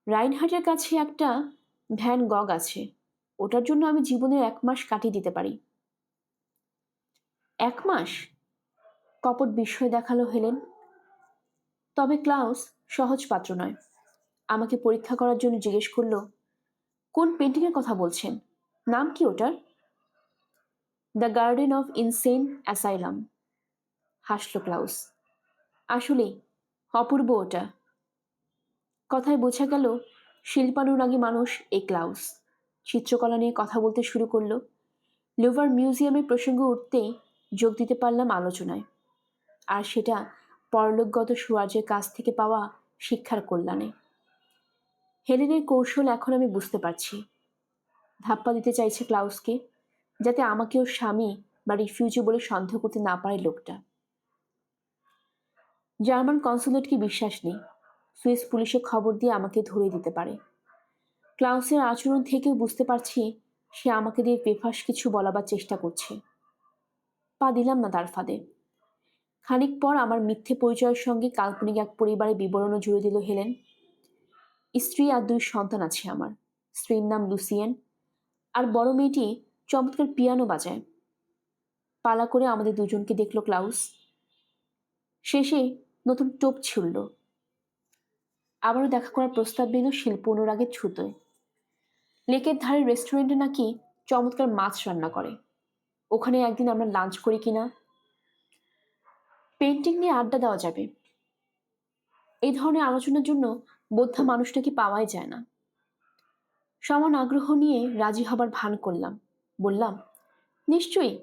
রাইনহার্টের কাছে একটা ভ্যান গগ আছে। ওটার জন্য আমি জীবনের 1 মাস কাটিয়ে দিতে পারি। 1 মাস? কপট বিস্ময় দেখালো হেলেন। তবে ক্লাউস সহজ পাত্র নয়। আমাকে পরীক্ষা করার জন্য জিজ্ঞেস করল, কোন পেন্টিংয়ের কথা বলছেন? নাম কি ওটার? The garden of insane asylum. হাসল ক্লাউস। আসলেই অপূর্ব ওটা। কথায় বোঝা গেল শিল্পানুরাগী মানুষ এই ক্লাউস। চিত্রকলা নিয়ে কথা বলতে শুরু করলো। লুভার মিউজিয়ামের প্রসঙ্গ উঠতেই যোগ দিতে পারলাম আলোচনায়। আর সেটা পরলোকগত সুয়ার্জের কাছ থেকে পাওয়া শিক্ষার কল্যাণে। হেলেনের কৌশল এখন আমি বুঝতে পারছি। ধাপ্পা দিতে চাইছে ক্লাউসকে, যাতে আমাকে ওর স্বামী বা রিফিউজি বলে সন্দেহ করতে না পারে লোকটা। জার্মান কনসুলেটকে বিশ্বাস নেই। সুইস পুলিশে খবর দিয়ে আমাকে ধরে দিতে পারে। ক্লাউসের আচরণ থেকেও বুঝতে পারছি সে আমাকে দিয়ে বেফাঁস কিছু বলাবার চেষ্টা করছে। পা দিলাম না তার ফাঁদে। খানিক পর আমার মিথ্যে পরিচয়ের সঙ্গে কাল্পনিক এক পরিবারের বিবরণও জুড়ে দিল হেলেন। স্ত্রী আর 2 সন্তান আছে আমার। স্ত্রীর নাম লুসিয়েন, আর বড় মেয়েটি চমৎকার পিয়ানো বাজায়। পালা করে আমাদের দুজনকে দেখল ক্লাউস। শেষে নতুন টোপ ছুড়ল। আবারও দেখা করার প্রস্তাব দিল শিল্প অনুরাগের ছুতোয়। লেকের ধারে রেস্টুরেন্টে নাকি চমৎকার মাছ রান্না করে, ওখানে একদিন আমরা লাঞ্চ করি কিনা। পেন্টিং নিয়ে আড্ডা দেওয়া যাবে। এই ধরনের আলোচনার জন্য বোদ্ধা মানুষটাকে পাওয়াই যায় না। সমান আগ্রহ নিয়ে রাজি হবার ভান করলাম। বললাম, নিশ্চয়ই,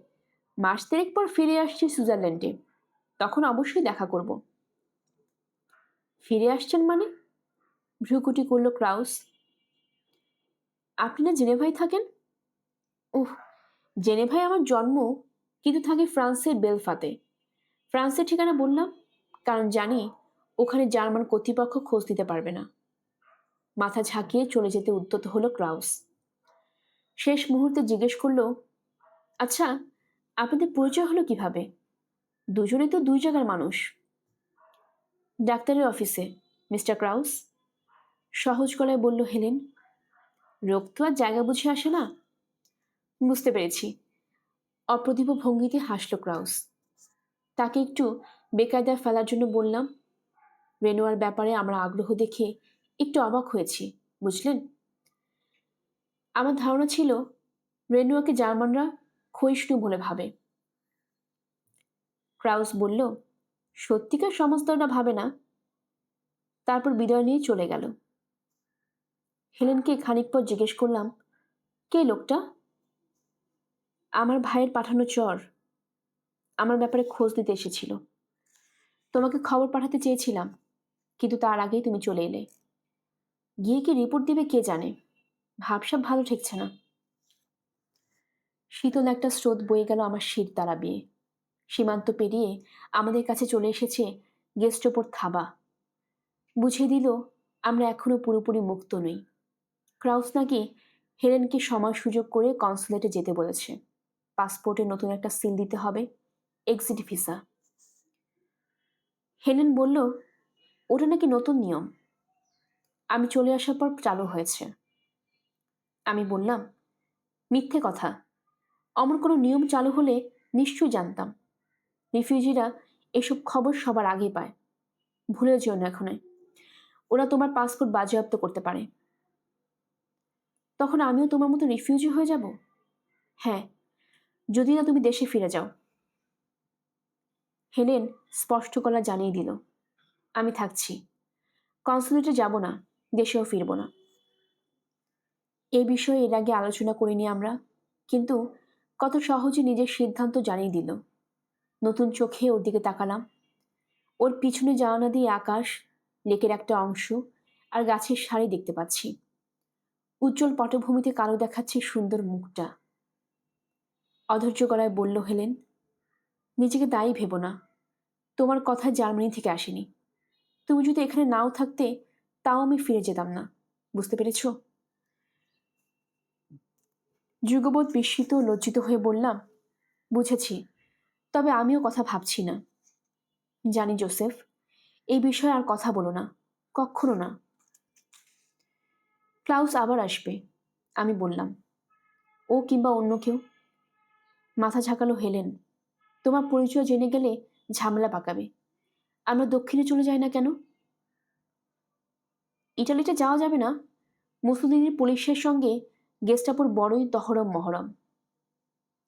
মাস 3 পর ফিরে আসছি সুইজারল্যান্ডে, তখন অবশ্যই দেখা করব। ফিরে আসছেন মানে? ভ্রুকুটি করল ক্রাউস। আপনি না জেনেভায় থাকেন? উহ, জেনেভায় আমার জন্ম, কিন্তু থাকি ফ্রান্সের বেলফাতে। ফ্রান্সের ঠিকানা বললাম কারণ জানি ওখানে জার্মান কর্তৃপক্ষ খোঁজ দিতে পারবে না। মাথা ঝাঁকিয়ে চলে যেতে উদ্যত হলো ক্রাউস। শেষ মুহূর্তে জিজ্ঞেস করলো, আচ্ছা, আপনাদের পরিচয় হলো কিভাবে? দুজনেই তো 2 জায়গার মানুষ। ডাক্তারের অফিসে, মিস্টার ক্রাউস, সহজ গলায় বলল হেলেন। রোগ তো আর জায়গা বুঝে আসে না। বুঝতে পেরেছি। অপ্রতিভ ভঙ্গিতে হাসল ক্রাউস। তাকে একটু বেকায়দায় ফেলার জন্য বললাম, রেনোয়ার ব্যাপারে আমরা আগ্রহ দেখে একটু অবাক হয়েছি, বুঝলেন। আমার ধারণা ছিল রেনুয়াকে জার্মানরা ক্ষয়িষ্ণু বলে ভাবে। ক্রাউস বলল, সত্যিকার সমস্তটা ভাবে না। তারপর বিদায় নিয়ে চলে গেল। হেলেনকে খানিক পর জিজ্ঞেস করলাম, কে লোকটা? আমার ভাইয়ের পাঠানো চর, আমার ব্যাপারে খোঁজ দিতে এসেছিল। তোমাকে খবর পাঠাতে চেয়েছিলাম, কিন্তু তার আগেই তুমি চলে এলে। গিয়ে কি রিপোর্ট দিবে কে জানে, ভাবসাব ভালো ঠেকছে না। শীতল একটা স্রোত বয়ে গেল আমার শির দ্বারা বেয়ে। সীমান্ত পেরিয়ে আমাদের কাছে চলে এসেছে গেস্টোপোর থাবা। বুঝিয়ে দিল আমরা এখনো পুরোপুরি মুক্ত নই। ক্রাউস নাকি হেলেনকে সময় সুযোগ করে কনসুলেটে যেতে বলেছে। পাসপোর্টে নতুন একটা সিল দিতে হবে, এক্সিট ভিসা। হেলেন বলল, ওটা নাকি নতুন নিয়ম, আমি চলে আসার পর চালু হয়েছে। আমি বললাম, মিথ্যে কথা, অমন কোনো নিয়ম চালু হলে নিশ্চয়ই জানতাম। রিফিউজিরা এসব খবর সবার আগে পায়, ভুলে যেও না এখনে। ওরা তোমার পাসপোর্ট বাজেয়াপ্ত করতে পারে। তখন আমিও তোমার মতো রিফিউজি হয়ে যাব? হ্যাঁ, যদি না তুমি দেশে ফিরে যাও। হেলেন স্পষ্ট গলা জানিয়ে দিল, আমি থাকছি, কনসুলেটে যাব না, দেশেও ফিরব না। এই বিষয়ে এর আগে আলোচনা করিনি আমরা, কিন্তু কত সহজে নিজের সিদ্ধান্ত জানিয়ে দিল। নতুন চোখে ওর দিকে তাকালাম। ওর পিছনে জানালা দিয়ে আকাশ, লেকের একটা অংশ আর গাছের সারি দেখতে পাচ্ছি। উজ্জ্বল পটভূমিতে কালো দেখাচ্ছে সুন্দর মুখটা। অধৈর্য গলায় বলল হেলেন, নিজেকে দায়ী ভেবো না, তোমার কথা জার্মানি থেকে আসেনি। তুমি যদি এখানে নাও থাকতে, তাও আমি ফিরে যেতাম না, বুঝতে পেরেছ? যুগবোধ বিস্মিত ও লজ্জিত হয়ে বললাম, বুঝেছি, তবে আমিও কথা ভাবছি না। জানি জোসেফ, এই বিষয়ে আর কথা বলো না, কখনো না। ক্লাউস আবার আসবে, আমি বললাম। ও কিংবা অন্য কেউ? মাথা ঝাঁকালো হেলেন। তোমার পরিচয় জেনে গেলে ঝামেলা পাকাবে। আমরা দক্ষিণে চলে যাই না কেন? ইটালিতে যাওয়া যাবে না। মুসোলিনির পুলিশের সঙ্গে গেস্টাপোর বড়ই তহরম মহরম।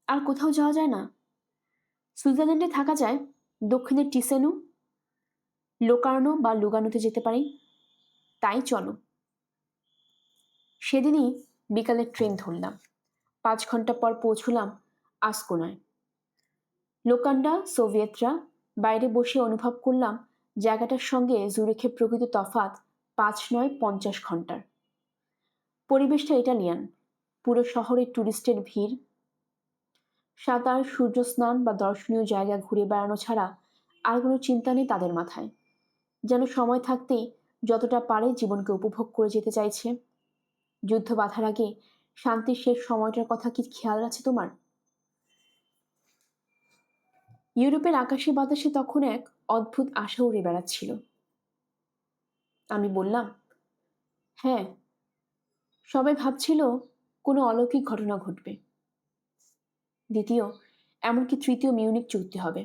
আর কোথাও যাওয়া যায় না? সুইজারল্যান্ডে থাকা যায়, দক্ষিণের টিসেনু, লোকার্নো বা লুগানোতে যেতে পারি। তাই চলো। সেদিনই বিকালের ট্রেন ধরলাম। 5 ঘন্টা পর পৌঁছলাম আসকোনায়। লোকান্ডা সোভিয়েতরা বাইরে বসে অনুভব করলাম জায়গাটার সঙ্গে জুরিখের প্রকৃত তফাৎ 5 নয় 50 ঘন্টার। পরিবেশটা ইটালিয়ান, পুরো শহরে টুরিস্টের ভিড়। সাঁতার, সূর্য স্নান বা দর্শনীয় জায়গা ঘুরে বেড়ানো ছাড়া আর কোনো চিন্তা নেই তাদের মাথায়। যেন সময় থাকতেই যতটা পারে জীবনকে উপভোগ করে যেতে চাইছে। যুদ্ধ বাঁধার আগে শান্তির শেষ সময়টার কথা কি খেয়াল আছে তোমার? ইউরোপের আকাশে বাতাসে তখন এক অদ্ভুত আশা উড়ে বেড়াচ্ছিল। আমি বললাম, হ্যাঁ, সবাই ভাবছিল কোনো অলৌকিক ঘটনা ঘটবে। দ্বিতীয়, এমনকি তৃতীয় মিউনিক চুক্তি হবে।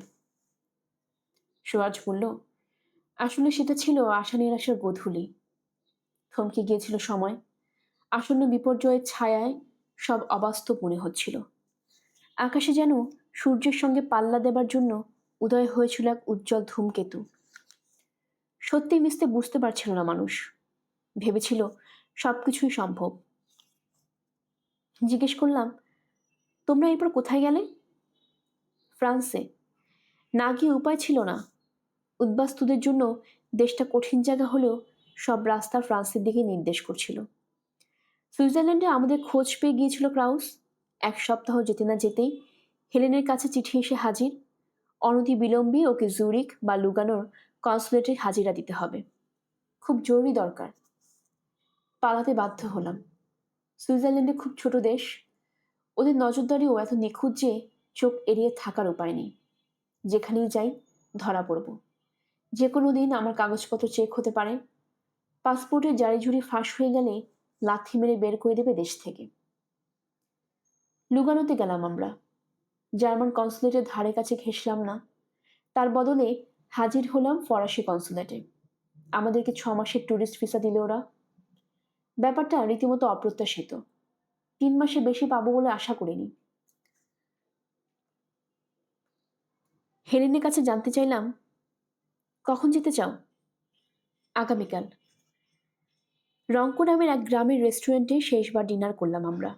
সুরাজ বলল, আসলে সেটা ছিল আশা নিরাশার গোধূলি। থমকে গিয়েছিল সময়। আসন্ন বিপর্যয়ের ছায়ায় সব অবাস্তব মনে হচ্ছিল। আকাশে যেন সূর্যের সঙ্গে পাল্লা দেবার জন্য উদয় হয়েছিল এক উজ্জ্বল ধূমকেতু। সত্যি মিশতে বুঝতে পারছিল না মানুষ। ভেবেছিল সবকিছুই সম্ভব। জিজ্ঞেস করলাম, তোমরা এরপর কোথায় গেলে? ফ্রান্সে। না গিয়ে উপায় ছিল না। উদ্বাস্তুদের জন্য দেশটা কঠিন জায়গা হলেও সব রাস্তা ফ্রান্সের দিকে নির্দেশ করছিল। সুইজারল্যান্ডে আমাদের খোঁজ পেয়ে গিয়েছিল ক্রাউস। 1 সপ্তাহ যেতে না যেতেই হেলেনের কাছে চিঠি এসে হাজির। অনতি বিলম্বে ওকে জুরিক বা লুগানোর কনসুলেটে হাজিরা দিতে হবে। খুব জরুরি দরকার। পালাতে বাধ্য হলাম। সুইজারল্যান্ডে খুব ছোট দেশ। ওদের নজরদারিও এত নিখুঁত যে চোখ এড়িয়ে থাকার উপায় নেই। যেখানেই যাই ধরা পড়ব। যে কোনো দিন আমার কাগজপত্র চেক হতে পারে। পাসপোর্টের জারিঝুরি ফাঁস হয়ে গেলে লাথি মেরে বের করে দেবে দেশ থেকে। লুগানোতে গেলাম আমরা। জার্মান কনসুলেটের ধারে কাছে ঘেঁষলাম না। তার বদলে হাজির হলাম ফরাসি কনসুলেটে। আমাদেরকে 6 মাসের ট্যুরিস্ট ভিসা দিল ওরা। ব্যাপারটা রীতিমতো অপ্রত্যাশিত। 3 মাসে বেশি পাবো বলে আশা করিনি। হেলেনের কাছে জানতে চাইলাম, কখন যেতে চাও? আগামীকাল। রংকো নামের এক গ্রামের রেস্টুরেন্টে শেষবার ডিনার করলাম আমরা।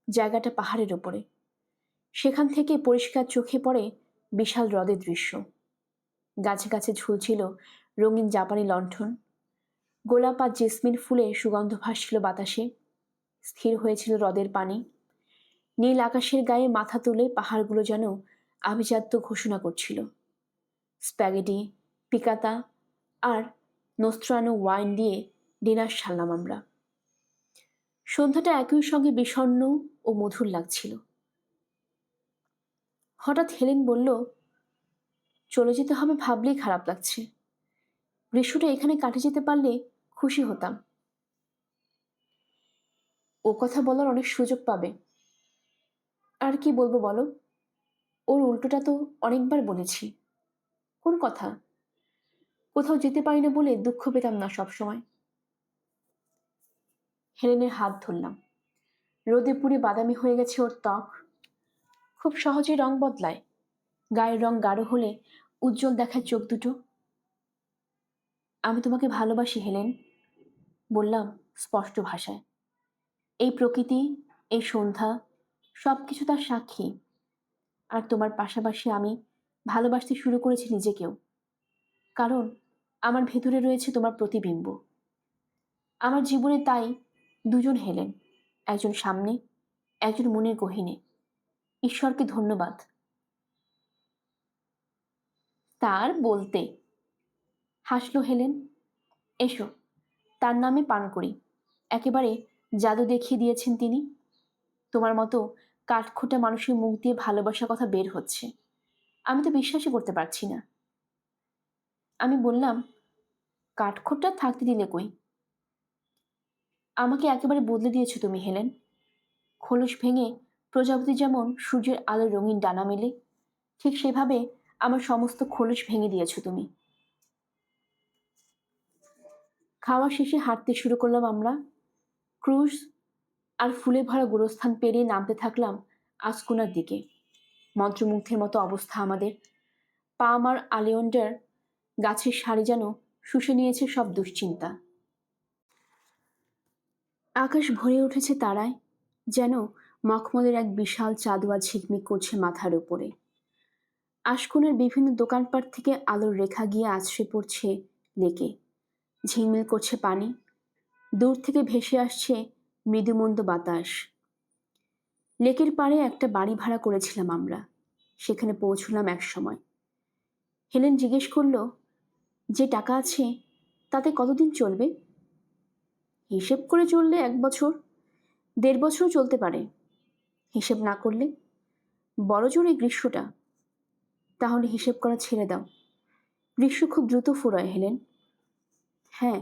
জায়গাটা পাহাড়ের ওপরে। সেখান থেকে পরিষ্কার চোখে পড়ে বিশাল হ্রদের দৃশ্য। গাছে গাছে ঝুলছিল রঙিন জাপানি লণ্ঠন। গোলাপ আর জেসমিন ফুলে সুগন্ধ ভাসছিল বাতাসে। স্থির হয়েছিল হ্রদের পানি। নীল আকাশের গায়ে মাথা তুলে পাহাড়গুলো যেন আভিজাত্য ঘোষণা করছিল। স্প্যাগেটি, পিকাতা আর নোস্ট্রানো ওয়াইন দিয়ে ডিনার সারলাম আমরা। সন্ধ্যাটা একই সঙ্গে বিষণ্ণ ও মধুর লাগছিল। হঠাৎ হেলেন বলল, চলে যেতে হবে ভাবলেই খারাপ লাগছে। গ্রীষ্মটা এখানে কাটে যেতে পারলে খুশি হতাম। ও কথা বলার অনেক সুযোগ পাবে। আর কি বলবো বলো? ওর উল্টোটা তো অনেকবার বলেছি। কোন কথা? কোথাও যেতে পারি না বলে দুঃখ পেতাম না সবসময়। হেলেনের হাত ধরলাম। রোদে পুড়ে বাদামি হয়ে গেছে ওর ত্বক। খুব সহজেই রং বদলায়। গায়ের রং গাঢ় হলে উজ্জ্বল দেখায় চোখ দুটো। আমি তোমাকে ভালোবাসি হেলেন, বললাম স্পষ্ট ভাষায়। এই প্রকৃতি, এই সন্ধ্যা, সবকিছু তার সাক্ষী। আর তোমার পাশাপাশি আমি ভালোবাসতে শুরু করেছি নিজেকেও। কারণ আমার ভেতরে রয়েছে তোমার প্রতিবিম্ব। আমার জীবনে তাই দুজন হেলেন, একজন সামনে, একজন মনের গহীনে। ঈশ্বরকে ধন্যবাদ। তার বলতে, হাসলো হেলেন। এসো, তার নামে পান করি। একেবারে জাদু দেখিয়ে দিয়েছেন তিনি। তোমার মতো কাঠখোট্টা মানুষের মুখ দিয়ে ভালোবাসার কথা বের হচ্ছে। আমি তো বিশ্বাসই করতে পারছি না। আমি বললাম, কাঠখোট্টা থাকতে দিলে কই? আমাকে একেবারে বদলে দিয়েছো তুমি হেলেন। খোলস ভেঙে প্রজাপতি যেমন সূর্যের আলোয় রঙিন ডানা মেলে, ঠিক সেভাবে আমার সমস্ত খোলস ভেঙে দিয়েছো তুমি। খাওয়া শেষে হাঁটতে শুরু করলাম আমরা। ক্রুজ আর ফুলে ভরা গোরস্থান পেরিয়ে নামতে থাকলাম আসকোনার দিকে। মন্ত্রমুগ্ধের মতো অবস্থা আমাদের। পাম আর আলিয়ন্ডার গাছের সারি যেন শুষে নিয়েছে সব দুশ্চিন্তা। আকাশ ভরে উঠেছে তারায়, যেন মখমলের এক বিশাল চাঁদোয়া ঝিকমিক করছে মাথার উপরে। আশকোনার বিভিন্ন দোকানপাট থেকে আলোর রেখা গিয়ে আছড়ে পড়ছে লেকে। ঝিলমিল করছে পানি। দূর থেকে ভেসে আসছে মৃদুমন্দ বাতাস। লেকের পাড়ে একটা বাড়ি ভাড়া করেছিলাম আমরা। সেখানে পৌঁছলাম এক সময়। হেলেন জিজ্ঞেস করল, যে টাকা আছে তাতে কতদিন চলবে? হিসেব করে চললে 1 বছর, 1.5 বছরও চলতে পারে। হিসেব না করলে বড় জোর এই গ্রীষ্মটা। তাহলে হিসেব করা ছেড়ে দাও। গ্রীষ্ম খুব দ্রুত ফুরোয় হেলেন। হ্যাঁ,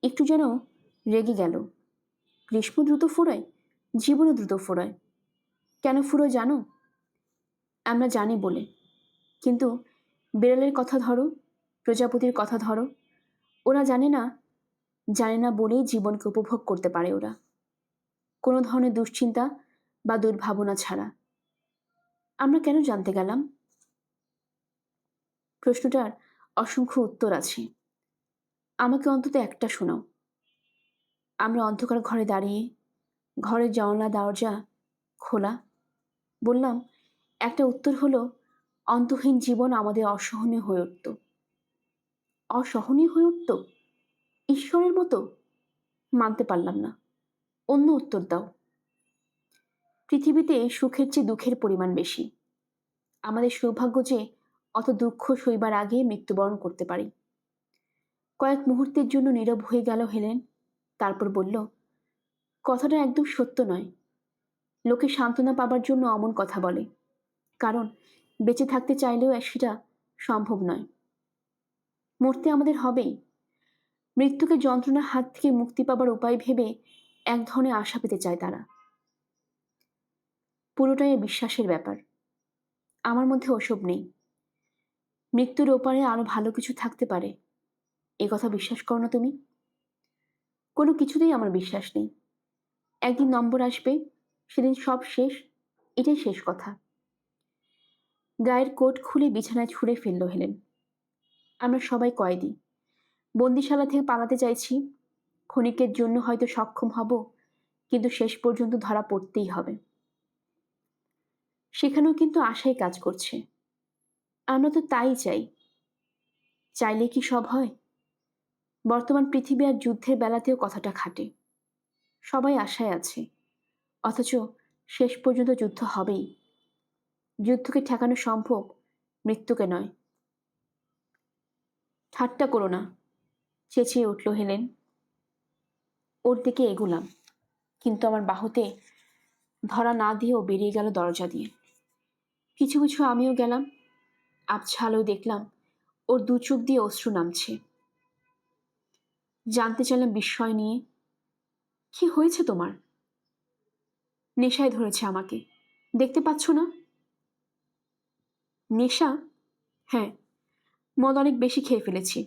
একটু যেন রেগে গেল। গ্রীষ্ম দ্রুত ফুরোয়, জীবনও দ্রুত ফুরোয়। কেন ফুরোয় জানো? আমরা জানি বলে। কিন্তু বিড়ালের কথা ধরো, প্রজাপতির কথা ধরো, ওরা জানে না বলেই জীবনকে উপভোগ করতে পারে ওরা, কোনো ধরনের দুশ্চিন্তা বা দুর্ভাবনা ছাড়া। আমরা কেন জানতে গেলাম? প্রশ্নটার অসংখ্য উত্তর আছে। আমাকে অন্তত একটা শোনাও। আমরা অন্ধকার ঘরে দাঁড়িয়ে, ঘরের জানলা দরজা খোলা, বললাম, একটা উত্তর হলো, অন্তহীন জীবন আমাদের অসহনীয় হয়ে উঠত। অসহনীয় হয়ে উঠত? ঈশ্বরের মতো? মানতে পারলাম না। অন্য উত্তর দাও। পৃথিবীতে সুখের চেয়ে দুঃখের পরিমাণ বেশি। আমাদের সৌভাগ্য যে অত দুঃখ সইবার আগে মৃত্যুবরণ করতে পারি। কয়েক মুহূর্তের জন্য নীরব হয়ে গেল হেলেন, তারপর বলল, কথাটা একদম সত্য নয়। লোকে সান্ত্বনা পাবার জন্য অমন কথা বলে, কারণ বেঁচে থাকতে চাইলেও সেটা সম্ভব নয়। মরতে আমাদের হবেই। মৃত্যুকে যন্ত্রণার হাত থেকে মুক্তি পাবার উপায় ভেবে এক ধরনের আশা পেতে চায় তারা। পুরোটাই বিশ্বাসের ব্যাপার। আমার মধ্যে ওসব নেই। মৃত্যুর ওপারে আরো ভালো কিছু থাকতে পারে, এ কথা বিশ্বাস করো না তুমি? কোনো কিছুতেই আমার বিশ্বাস নেই। একদিন নম্বর আসবে, সেদিন সব শেষ, এটাই শেষ কথা। গায়ের কোট খুলে বিছানায় ছুঁড়ে ফেলল হেলেন। আমরা সবাই কয়েদি, বন্দিশালা থেকে পালাতে চাইছি। ক্ষণিকের জন্য হয়তো সক্ষম হব, কিন্তু শেষ পর্যন্ত ধরা পড়তেই হবে। সেখানেও কিন্তু আশাই কাজ করছে। আমরা তো তাই চাই। চাইলে কি সব হয়? বর্তমান পৃথিবী আর যুদ্ধের বেলাতেও কথাটা খাটে। সবাই আশায় আছে, অথচ শেষ পর্যন্ত যুদ্ধ হবেই। যুদ্ধকে ঠেকানো সম্ভব, মৃত্যুকে নয়। ঠাট্টা করো না, চেঁচিয়ে উঠল হেলেন। ওর দিকে এগুলাম, কিন্তু আমার বাহুতে ধরা না দিয়েও বেরিয়ে গেল দরজা দিয়ে। কিছু কিছু আমিও গেলাম। আবছা আলোয় দেখলাম ওর দু চোখ দিয়ে অশ্রু নামছে। জানতে চাইলাম বিস্ময় নিয়ে, কি হয়েছে তোমার? নেশায় ধরেছে আমাকে, দেখতে পাচ্ছ না? নেশা? হ্যাঁ, মদ অনেক বেশি খেয়ে ফেলেছি।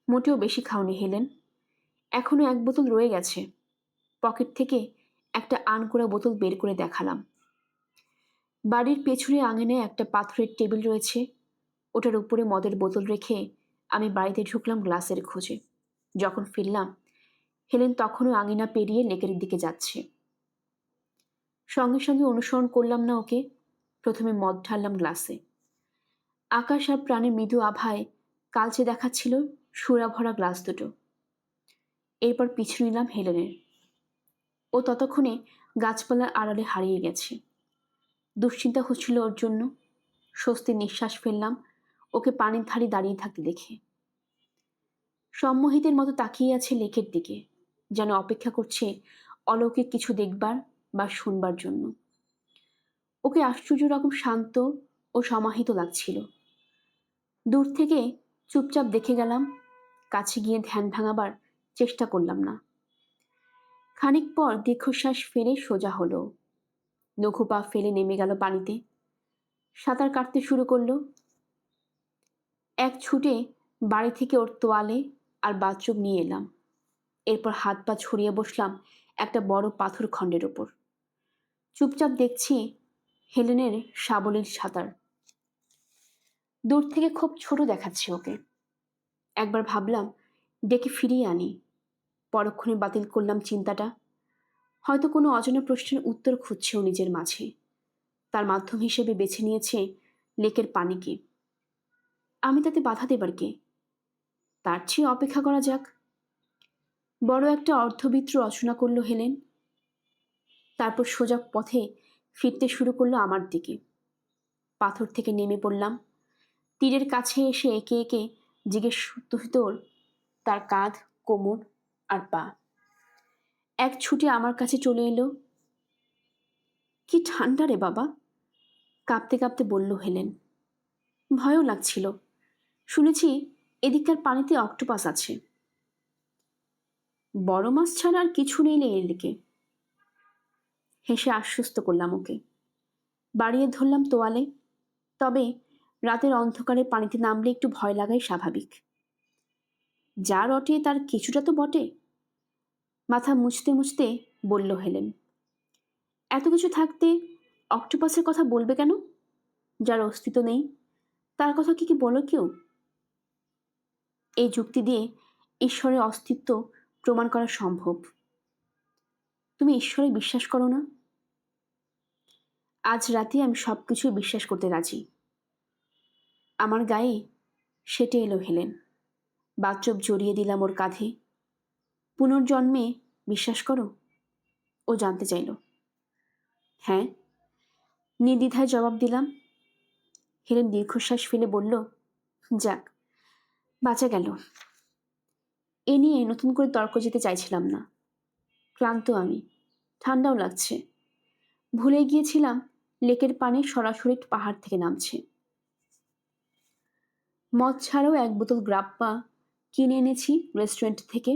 মোটেও বেশি খাওনি হেলেন, এখনো এক বোতল রয়ে গেছে। পকেট থেকে একটা আনকোড়া বোতল বের করে দেখালাম। বাড়ির পেছনে আঙিনায় একটা পাথরের টেবিল রয়েছে, ওটার উপরে মদের বোতল রেখে আমি বাড়িতে ঢুকলাম গ্লাসের খোঁজে। যখন ফিরলাম, হেলেন তখনও আঙিনা পেরিয়ে লেকের দিকে যাচ্ছে। সঙ্গে সঙ্গে অনুসরণ করলাম না ওকে। প্রথমে মদ ঢাললাম গ্লাসে। আকাশ আর প্রাণের মৃদু আভায় কালচে দেখাচ্ছিল সুরা ভরা গ্লাস দুটো। এরপর পিছু নিলাম হেলেনের। ও ততক্ষণে গাছপালার আড়ালে হারিয়ে গেছে। দুশ্চিন্তা হচ্ছিল ওর জন্য। স্বস্তির নিঃশ্বাস ফেললাম ওকে পানির ধারে দাঁড়িয়ে থাকতে দেখে। সম্মোহিতের মতো তাকিয়ে আছে লেকের দিকে, যেন অপেক্ষা করছে অলৌকিক কিছু দেখবার বা শুনবার জন্য। ওকে আশ্চর্য রকম শান্ত ও সমাহিত লাগছিল। দূর থেকে চুপচাপ দেখে গেলাম, কাছে গিয়ে ধ্যান ভাঙাবার চেষ্টা করলাম না। খানিক পর দীর্ঘশ্বাস ফেলে সোজা হলো। লঘু পা ফেলে নেমে গেল পানিতে। সাঁতার কাটতে শুরু করলো। এক ছুটে বাড়ি থেকে ওর তোয়ালে আর বাথরুম নিয়ে এলাম। এরপর হাত পা ছড়িয়ে বসলাম একটা বড় পাথর খণ্ডের ওপর। চুপচাপ দেখছি হেলেনের সাবলীল সাঁতার। দূর থেকে খুব ছোট দেখাচ্ছে ওকে। একবার ভাবলাম ডেকে ফিরিয়ে আনি। পরক্ষণে বাতিল করলাম চিন্তাটা। হয়তো কোনো অজানা প্রশ্নের উত্তর খুঁজছে ও নিজের মাঝে। তার মাধ্যম হিসেবে বেছে নিয়েছে লেকের পানিকে। আমি তাতে বাধা দেবার কে? তার চেয়ে অপেক্ষা করা যাক। বড় একটা অর্ধবৃত্ত রচনা করলো হেলেন। তারপর সোজা পথে ফিরতে শুরু করলো আমার দিকে। পাথর থেকে নেমে পড়লাম। তীরের কাছে এসে একে একে জিজ্ঞেস তোর তার কাঁধ, কোমর আর পা। এক ছুটে আমার কাছে চলে এলো। কি ঠান্ডা রে বাবা, কাঁপতে কাঁপতে বলল হেলেন। ভয়ও লাগছিল। শুনেছি এদিককার পানিতে অক্টোপাস আছে। বড় মাছ ছাড়া আর কিছু নেই এদিকে। হেসে আশ্বস্ত করলাম ওকে। বাড়িয়ে ধরলাম তোয়ালে। তবে রাতের অন্ধকারে পানিতে নামলে একটু ভয় লাগাই স্বাভাবিক। যা রটে তার কিছুটা তো বটে। মাথা মুছতে মুছতে বলল হেলেন, এত কিছু থাকতে অক্টোপাসের কথা বলবে কেন? যার অস্তিত্ব নেই তার কথা কি বলো কেউ? এই যুক্তি দিয়ে ঈশ্বরের অস্তিত্ব প্রমাণ করা সম্ভব। তুমি ঈশ্বরে বিশ্বাস করো না? আজ রাতে আমি সবকিছুই বিশ্বাস করতে রাজি। আমার গায়ে সেটে এলো হেলেন। বাথরব জড়িয়ে দিলাম ওর কাঁধে। পুনর্জন্মে বিশ্বাস করো? ও জানতে চাইল। হ্যাঁ, নির্দ্বিধায় জবাব দিলাম। হেলেন দীর্ঘশ্বাস ফেলে বলল, যাক, বাঁচা গেল। এ নিয়ে নতুন করে তর্ক যেতে চাইছিলাম না। ক্লান্ত আমি, ঠান্ডাও লাগছে। ভুলে গিয়েছিলাম লেকের পানি সরাসরি পাহাড় থেকে নামছে। মদ ছাড়াও এক বোতল গ্রাপ্পা কিনে এনেছি রেস্টুরেন্ট থেকে।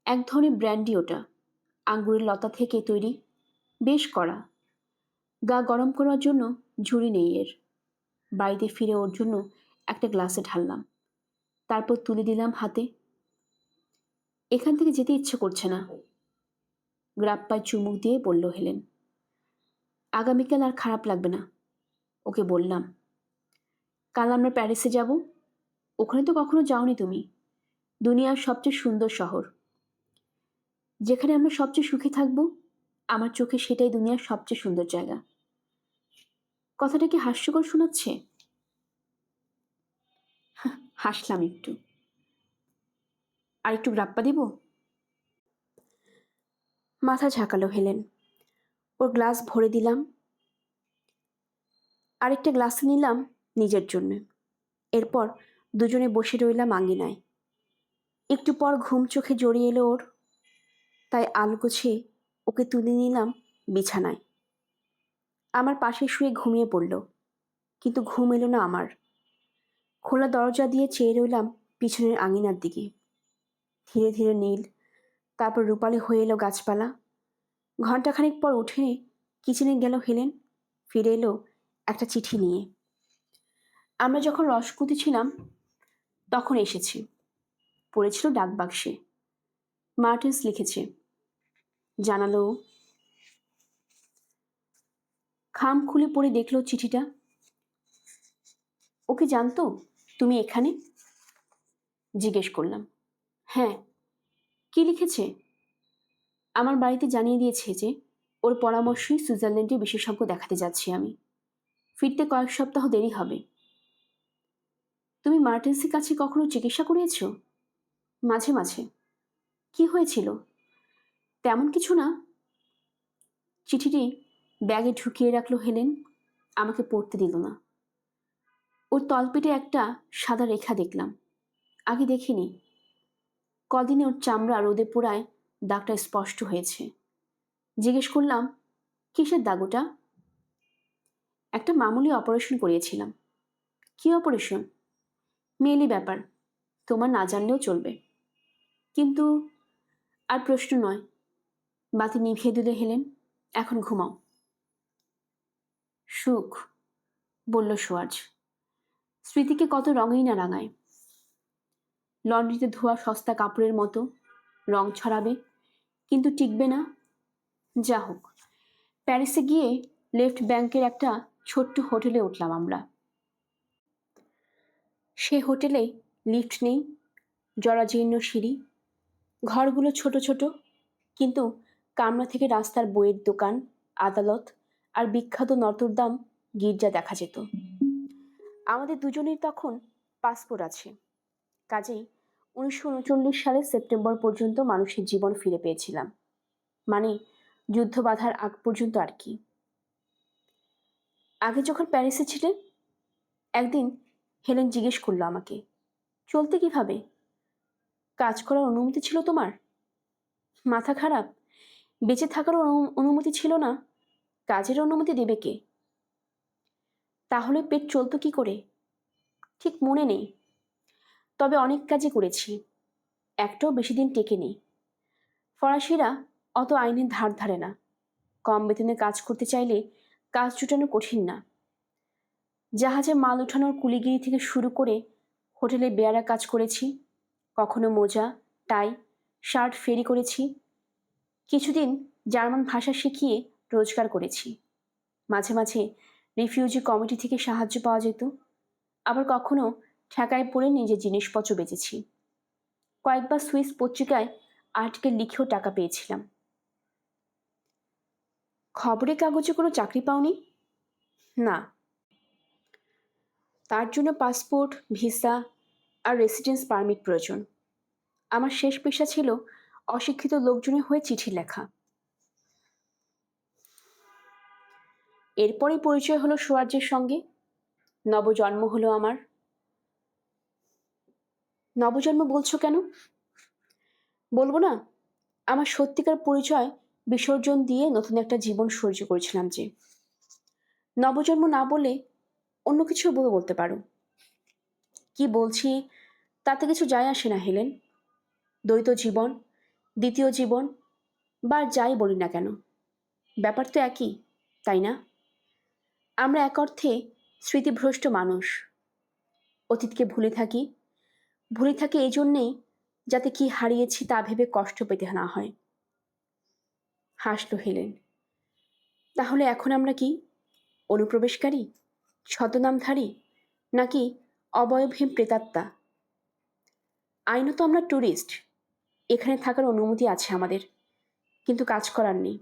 এক ধরনের ব্র্যান্ডি ওটা, আঙ্গুরের লতা থেকে তৈরি, বেশ কড়া। গা গরম করার জন্য ঝুড়ি নেই এর। বাড়িতে ফিরে ওর জন্য একটা গ্লাসে ঢাললাম, তারপর তুলে দিলাম হাতে। এখান থেকে যেতে ইচ্ছে করছে না। গ্রাপ্পায় চুমুক দিয়ে বলল হেলেন, আগামীকাল আর খারাপ লাগবে না। ওকে বললাম, কাল আমরা প্যারিসে যাব। ওখানে তো কখনো যাওনি তুমি। দুনিয়ার সবচেয়ে সুন্দর শহর, যেখানে আমরা সবচেয়ে সুখী থাকবো। আমার চোখে সেটাই দুনিয়ার সবচেয়ে সুন্দর জায়গা। কথাটা কি হাস্যকর শোনাচ্ছে? হাসলাম একটু। আর একটু গ্রাপ্পা দিব? মাথা ঝাঁকালো হেলেন। ওর গ্লাস ভরে দিলাম। আরেকটা গ্লাস নিলাম নিজের জন্য। এরপর দুজনে বসে রইলাম আঙ্গিনায়। একটু পর ঘুম চোখে জড়িয়ে এলো ওর, তাই আলগোছে ওকে তুলে নিলাম বিছানায়। আমার পাশে শুয়ে ঘুমিয়ে পড়ল, কিন্তু ঘুম এলো না আমার। খোলা দরজা দিয়ে চেয়ে রইলাম পিছনের আঙিনার দিকে। ধীরে ধীরে নীল, তারপর রূপালি হয়ে এলো গাছপালা। ঘণ্টাখানেক পর উঠে কিচেনে গেল হেলেন। ফিরে এলো একটা চিঠি নিয়ে। আমরা যখন রসকুতি ছিলাম তখন এসেছি। পড়েছিল ডাকবাক্সে। মার্টিন্স লিখেছে, জানালো। খাম খুলে পড়ে দেখলো চিঠিটা। ওকে জানতো তুমি এখানে? জিজ্ঞেস করলাম। হ্যাঁ। কি লিখেছে? আমার বাড়িতে জানিয়ে দিয়েছে যে ওর পরামর্শই সুইজারল্যান্ডে বিশেষজ্ঞ দেখাতে যাচ্ছি আমি। ফিরতে কয়েক সপ্তাহ দেরি হবে। তুমি মার্টেন্সের কাছে কখনো চিকিৎসা করিয়েছ? মাঝে মাঝে। কি হয়েছিল? তেমন কিছু না। চিঠিটি ব্যাগে ঢুকিয়ে রাখলো হেলেন। আমাকে পড়তে দিল না। ওর তলপেটে একটা সাদা রেখা দেখলাম, আগে দেখিনি। কদিনে ওর চামড়া রোদে পোড়ায় দাগটা স্পষ্ট হয়েছে। জিজ্ঞেস করলাম, কিসের দাগ ওটা? একটা মামুলি অপারেশন করিয়েছিলাম। কি অপারেশন? মেয়েলি ব্যাপার, তোমার না জানলেও চলবে। কিন্তু আর প্রশ্ন নয়। বাতি নিভিয়ে দিলে হেলেন, এখন ঘুমাও। সুখ, বলল সোয়াজ, স্মৃতিকে কত রঙেই না রাঙায়। লন্ড্রিতে ধোয়া সস্তা কাপড়ের মতো রং ছড়াবে, কিন্তু টিকবে না। যা হোক, প্যারিসে গিয়ে লেফট ব্যাংকের একটা ছোট্ট হোটেলে উঠলাম আমরা। সে হোটেলে লিফট নেই, জরাজীর্ণ সিঁড়ি, ঘরগুলো ছোট ছোট, কিন্তু কামরা থেকে রাস্তার বইয়ের দোকান, আদালত আর বিখ্যাত নটরদাম গির্জা দেখা যেত। আমাদের দুজনের তখন পাসপোর্ট আছে, কাজেই 1939 সালের সেপ্টেম্বর পর্যন্ত মানুষের জীবন ফিরে পেয়েছিলাম। মানে যুদ্ধ বাধার আগ পর্যন্ত আর কি। আগে যখন প্যারিসে ছিলেন, একদিন হেলেন জিজ্ঞেস করলো আমাকে, চলতে কিভাবে? কাজ করার অনুমতি ছিল তোমার? মাথা খারাপ? বেঁচে থাকার অনুমতি ছিল না, কাজের অনুমতি দেবে কে? তাহলে পেট চলতো কি করে? ঠিক মনে নেই, তবে অনেক কাজই করেছি। একটাও বেশি দিন টেকে নেই। ফরাসিরা অত আইনের ধার ধারে না। কম বেতনে কাজ করতে চাইলে কাজ জুটানো কঠিন না। জাহাজে মাল ওঠানোর কুলিগিরি থেকে শুরু করে হোটেলে বেয়ারা কাজ করেছি, কখনো মোজা, টাই, শার্ট ফেরি করেছি। কিছুদিন জার্মান ভাষা শিখিয়ে রোজগার করেছি। মাঝে মাঝে রিফিউজি কমিটি থেকে সাহায্য পাওয়া যেত, আবার কখনো ঠেকায় পড়ে নিজের জিনিসপত্র বেচেছি। কয়েকবার সুইস পত্রিকায় আর্টিকেল লিখেও টাকা পেয়েছিলাম। খবরের কাগজে কোনো চাকরি পাওনি? না। তার জন্য পাসপোর্ট, ভিসা আর রেসিডেন্স পারমিট প্রয়োজন। আমার শেষ পেশা ছিল অশিক্ষিত লোকজনের হয়ে চিঠি লেখা। এরপরই পরিচয় হলো সুয়ার্জের সঙ্গে। নবজন্ম হলো আমার। নবজন্ম বলছো কেন? বলবো না, আমার সত্যিকার পরিচয় বিসর্জন দিয়ে নতুন একটা জীবন সহ্য করেছিলাম যে। নবজন্ম না বলে অন্য কিছু বলতে পারো। কি বলছি তাতে কিছু যায় আসে না হেলেন। দ্বৈত জীবন, দ্বিতীয় জীবন বা যাই বলি না কেন, ব্যাপার তো একই, তাই না? আমরা এক অর্থে স্মৃতিভ্রষ্ট মানুষ। অতীতকে ভুলে থাকি এই জন্যেই যাতে কি হারিয়েছি তা ভেবে কষ্ট পেতে না হয়। হাসলো হেলেন। তাহলে এখন আমরা কি অনুপ্রবেশকারী, ছদ্মনামধারী, নাকি অবয়বহীন প্রেতাত্মা? আইনত আমরা ট্যুরিস্ট, এখানে থাকার অনুমতি আছে আমাদের, কিন্তু কাজ করার নেই।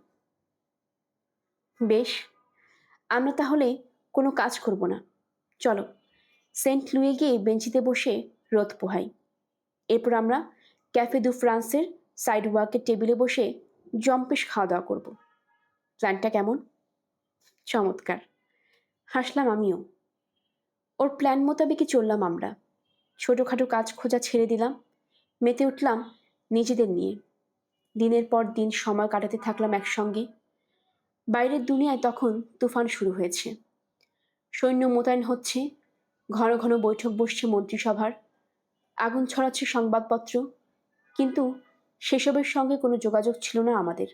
বেশ, আমরা তাহলে কোনো কাজ করব না। চলো সেন্ট লুয়ে গিয়ে বেঞ্চিতে বসে রোদ পোহাই। এরপর আমরা ক্যাফে দু ফ্রান্সের সাইড ওয়াকের টেবিলে বসে জম্পেশ খাওয়া দাওয়া করব। প্ল্যানটা কেমন? চমৎকার, হাসলাম আমিও। ওর প্ল্যান মোতাবেকই চললাম আমরা। ছোটোখাটো কাজ খোঁজা ছেড়ে দিলাম, মেতে উঠলাম নিজেদের নিয়ে। দিনের পর দিন সময় কাটাতে থাকলাম একসঙ্গে। বাইরের দুনিয়ায় তখন তুফান শুরু হয়েছে। সৈন্য মোতায়েন হচ্ছে, ঘন ঘন বৈঠক বসছে মন্ত্রিসভার, আগুন ছড়াচ্ছে সংবাদপত্র, কিন্তু সেসবের সঙ্গে কোনো যোগাযোগ ছিল না আমাদের।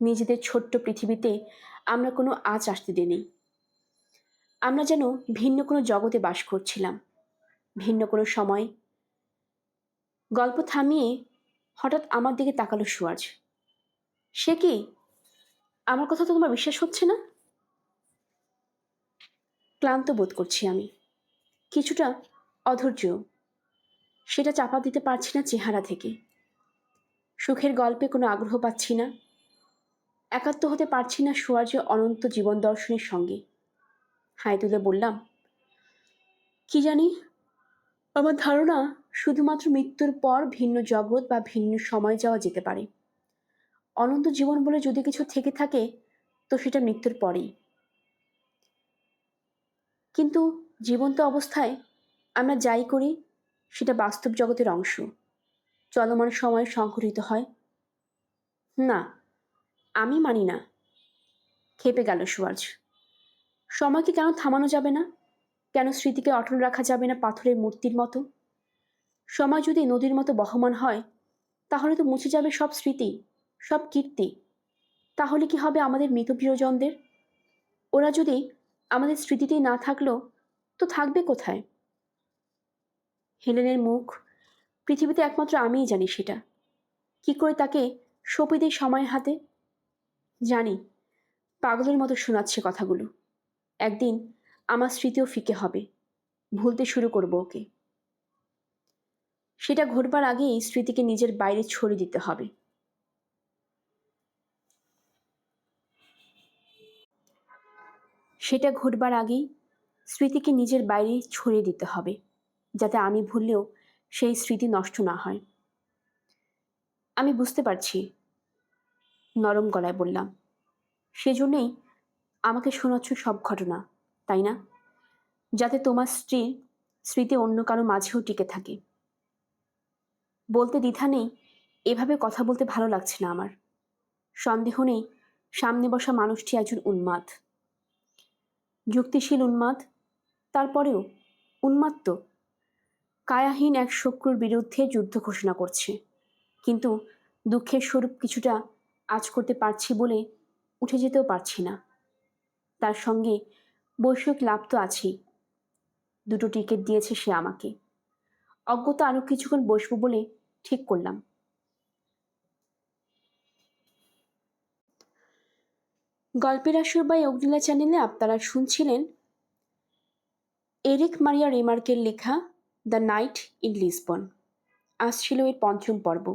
নিজেদের ছোট্ট পৃথিবীতে আমরা কোনো আঁচ আসতে দিইনি। আমরা যেন ভিন্ন কোনো জগতে বাস করছিলাম, ভিন্ন কোনো সময়। গল্প থামিয়ে হঠাৎ আমার দিকে তাকালো সুয়াজ। সে কি? আমার কথা তো তোমার বিশ্বাস হচ্ছে না? ক্লান্ত বোধ করছি আমি, কিছুটা অধৈর্য। সেটা চাপা দিতে পারছি না চেহারা থেকে। সুখের গল্পে কোনো আগ্রহ পাচ্ছি না, একাত্ম হতে পারছি না সুয়ার্জের অনন্ত জীবন দর্শনের সঙ্গে। হাই তুলে বললাম, কি জানি, আমার ধারণা শুধুমাত্র মৃত্যুর পর ভিন্ন জগৎ বা ভিন্ন সময় যাওয়া যেতে পারে। অনন্ত জীবন বলে যদি কিছু থেকে থাকে তো সেটা মৃত্যুর পরেই। কিন্তু জীবন্ত অবস্থায় আমরা যাই করি সেটা বাস্তব জগতের অংশ, চলমান সময় সংঘটিত হয়। না, আমি মানি না। খেপে গেল সুয়াজ। সময়কে কেন থামানো যাবে না? কেন স্মৃতিকে অটল রাখা যাবে না পাথরের মূর্তির মতো? সময় যদি নদীর মতো বহমান হয় তাহলে তো মুছে যাবে সব স্মৃতি, সব কীর্তি। তাহলে কি হবে আমাদের মৃত প্রিয়জনদের? ওরা যদি আমাদের স্মৃতিতেই না থাকলো তো থাকবে কোথায়? হেলেনের মুখ, পৃথিবীতে একমাত্র আমিই জানি সেটা। কি করে তাকে সঁপে দিই সময়ের হাতে? জানি পাগলের মতো শোনাচ্ছে কথাগুলো। একদিন আমার স্মৃতিও ফিকে হবে, ভুলতে শুরু করবো ওকে। সেটা ঘটবার আগেই স্মৃতিকে নিজের বাইরে ছড়িয়ে দিতে হবে। সেটা ঘটবার আগেই স্মৃতিকে নিজের বাইরে ছড়িয়ে দিতে হবে, যাতে আমি ভুললেও সেই স্মৃতি নষ্ট না হয়। আমি বুঝতে পারছি, নরম গলায় বললাম। সেজন্যই আমাকে শোনাচ্ছ সব ঘটনা, তাই না? যাতে তোমার স্ত্রীর স্মৃতি অন্য কারো মাঝেও টিকে থাকে। বলতে দ্বিধা নেই, এভাবে কথা বলতে ভালো লাগছে না আমার। সন্দেহ নেই সামনে বসা মানুষটি একজন উন্মাদ, যুক্তিশীল উন্মাদ। তারপরেও উন্মাদ তো, কায়াহীন এক শত্রুর বিরুদ্ধে যুদ্ধ ঘোষণা করছে, কিন্তু দুঃখের স্বরূপ কিছুটা আঁচ করতে পারছি বলে উঠে যেতেও পারছি না। তার সঙ্গে বৈষয়িক লাভ তো আছেই। 2টো টিকিট দিয়েছে সে আমাকে। অজ্ঞতা আরো কিছুক্ষণ বসবো বলে ঠিক করলাম। গল্পের আসর বাই অগ্নিলা চ্যানেলে আপনারা শুনছিলেন এরিক মারিয়া রেমার্কের লেখা দ্য নাইট ইন লিসবন। আজ ছিল এর 5ম পর্ব।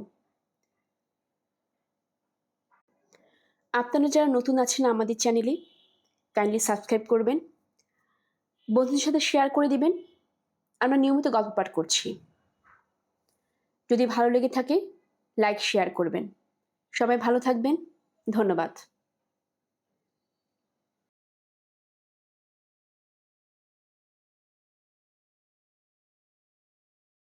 আপনারা যারা নতুন আছেন আমাদের চ্যানেলে কাইন্ডলি সাবস্ক্রাইব করবেন, বন্ধুদের সাথে শেয়ার করে দিবেন। আমরা নিয়মিত গল্প পাঠ করছি। যদি ভালো লেগে থাকে লাইক শেয়ার করবেন। সবাই ভালো থাকবেন। ধন্যবাদ।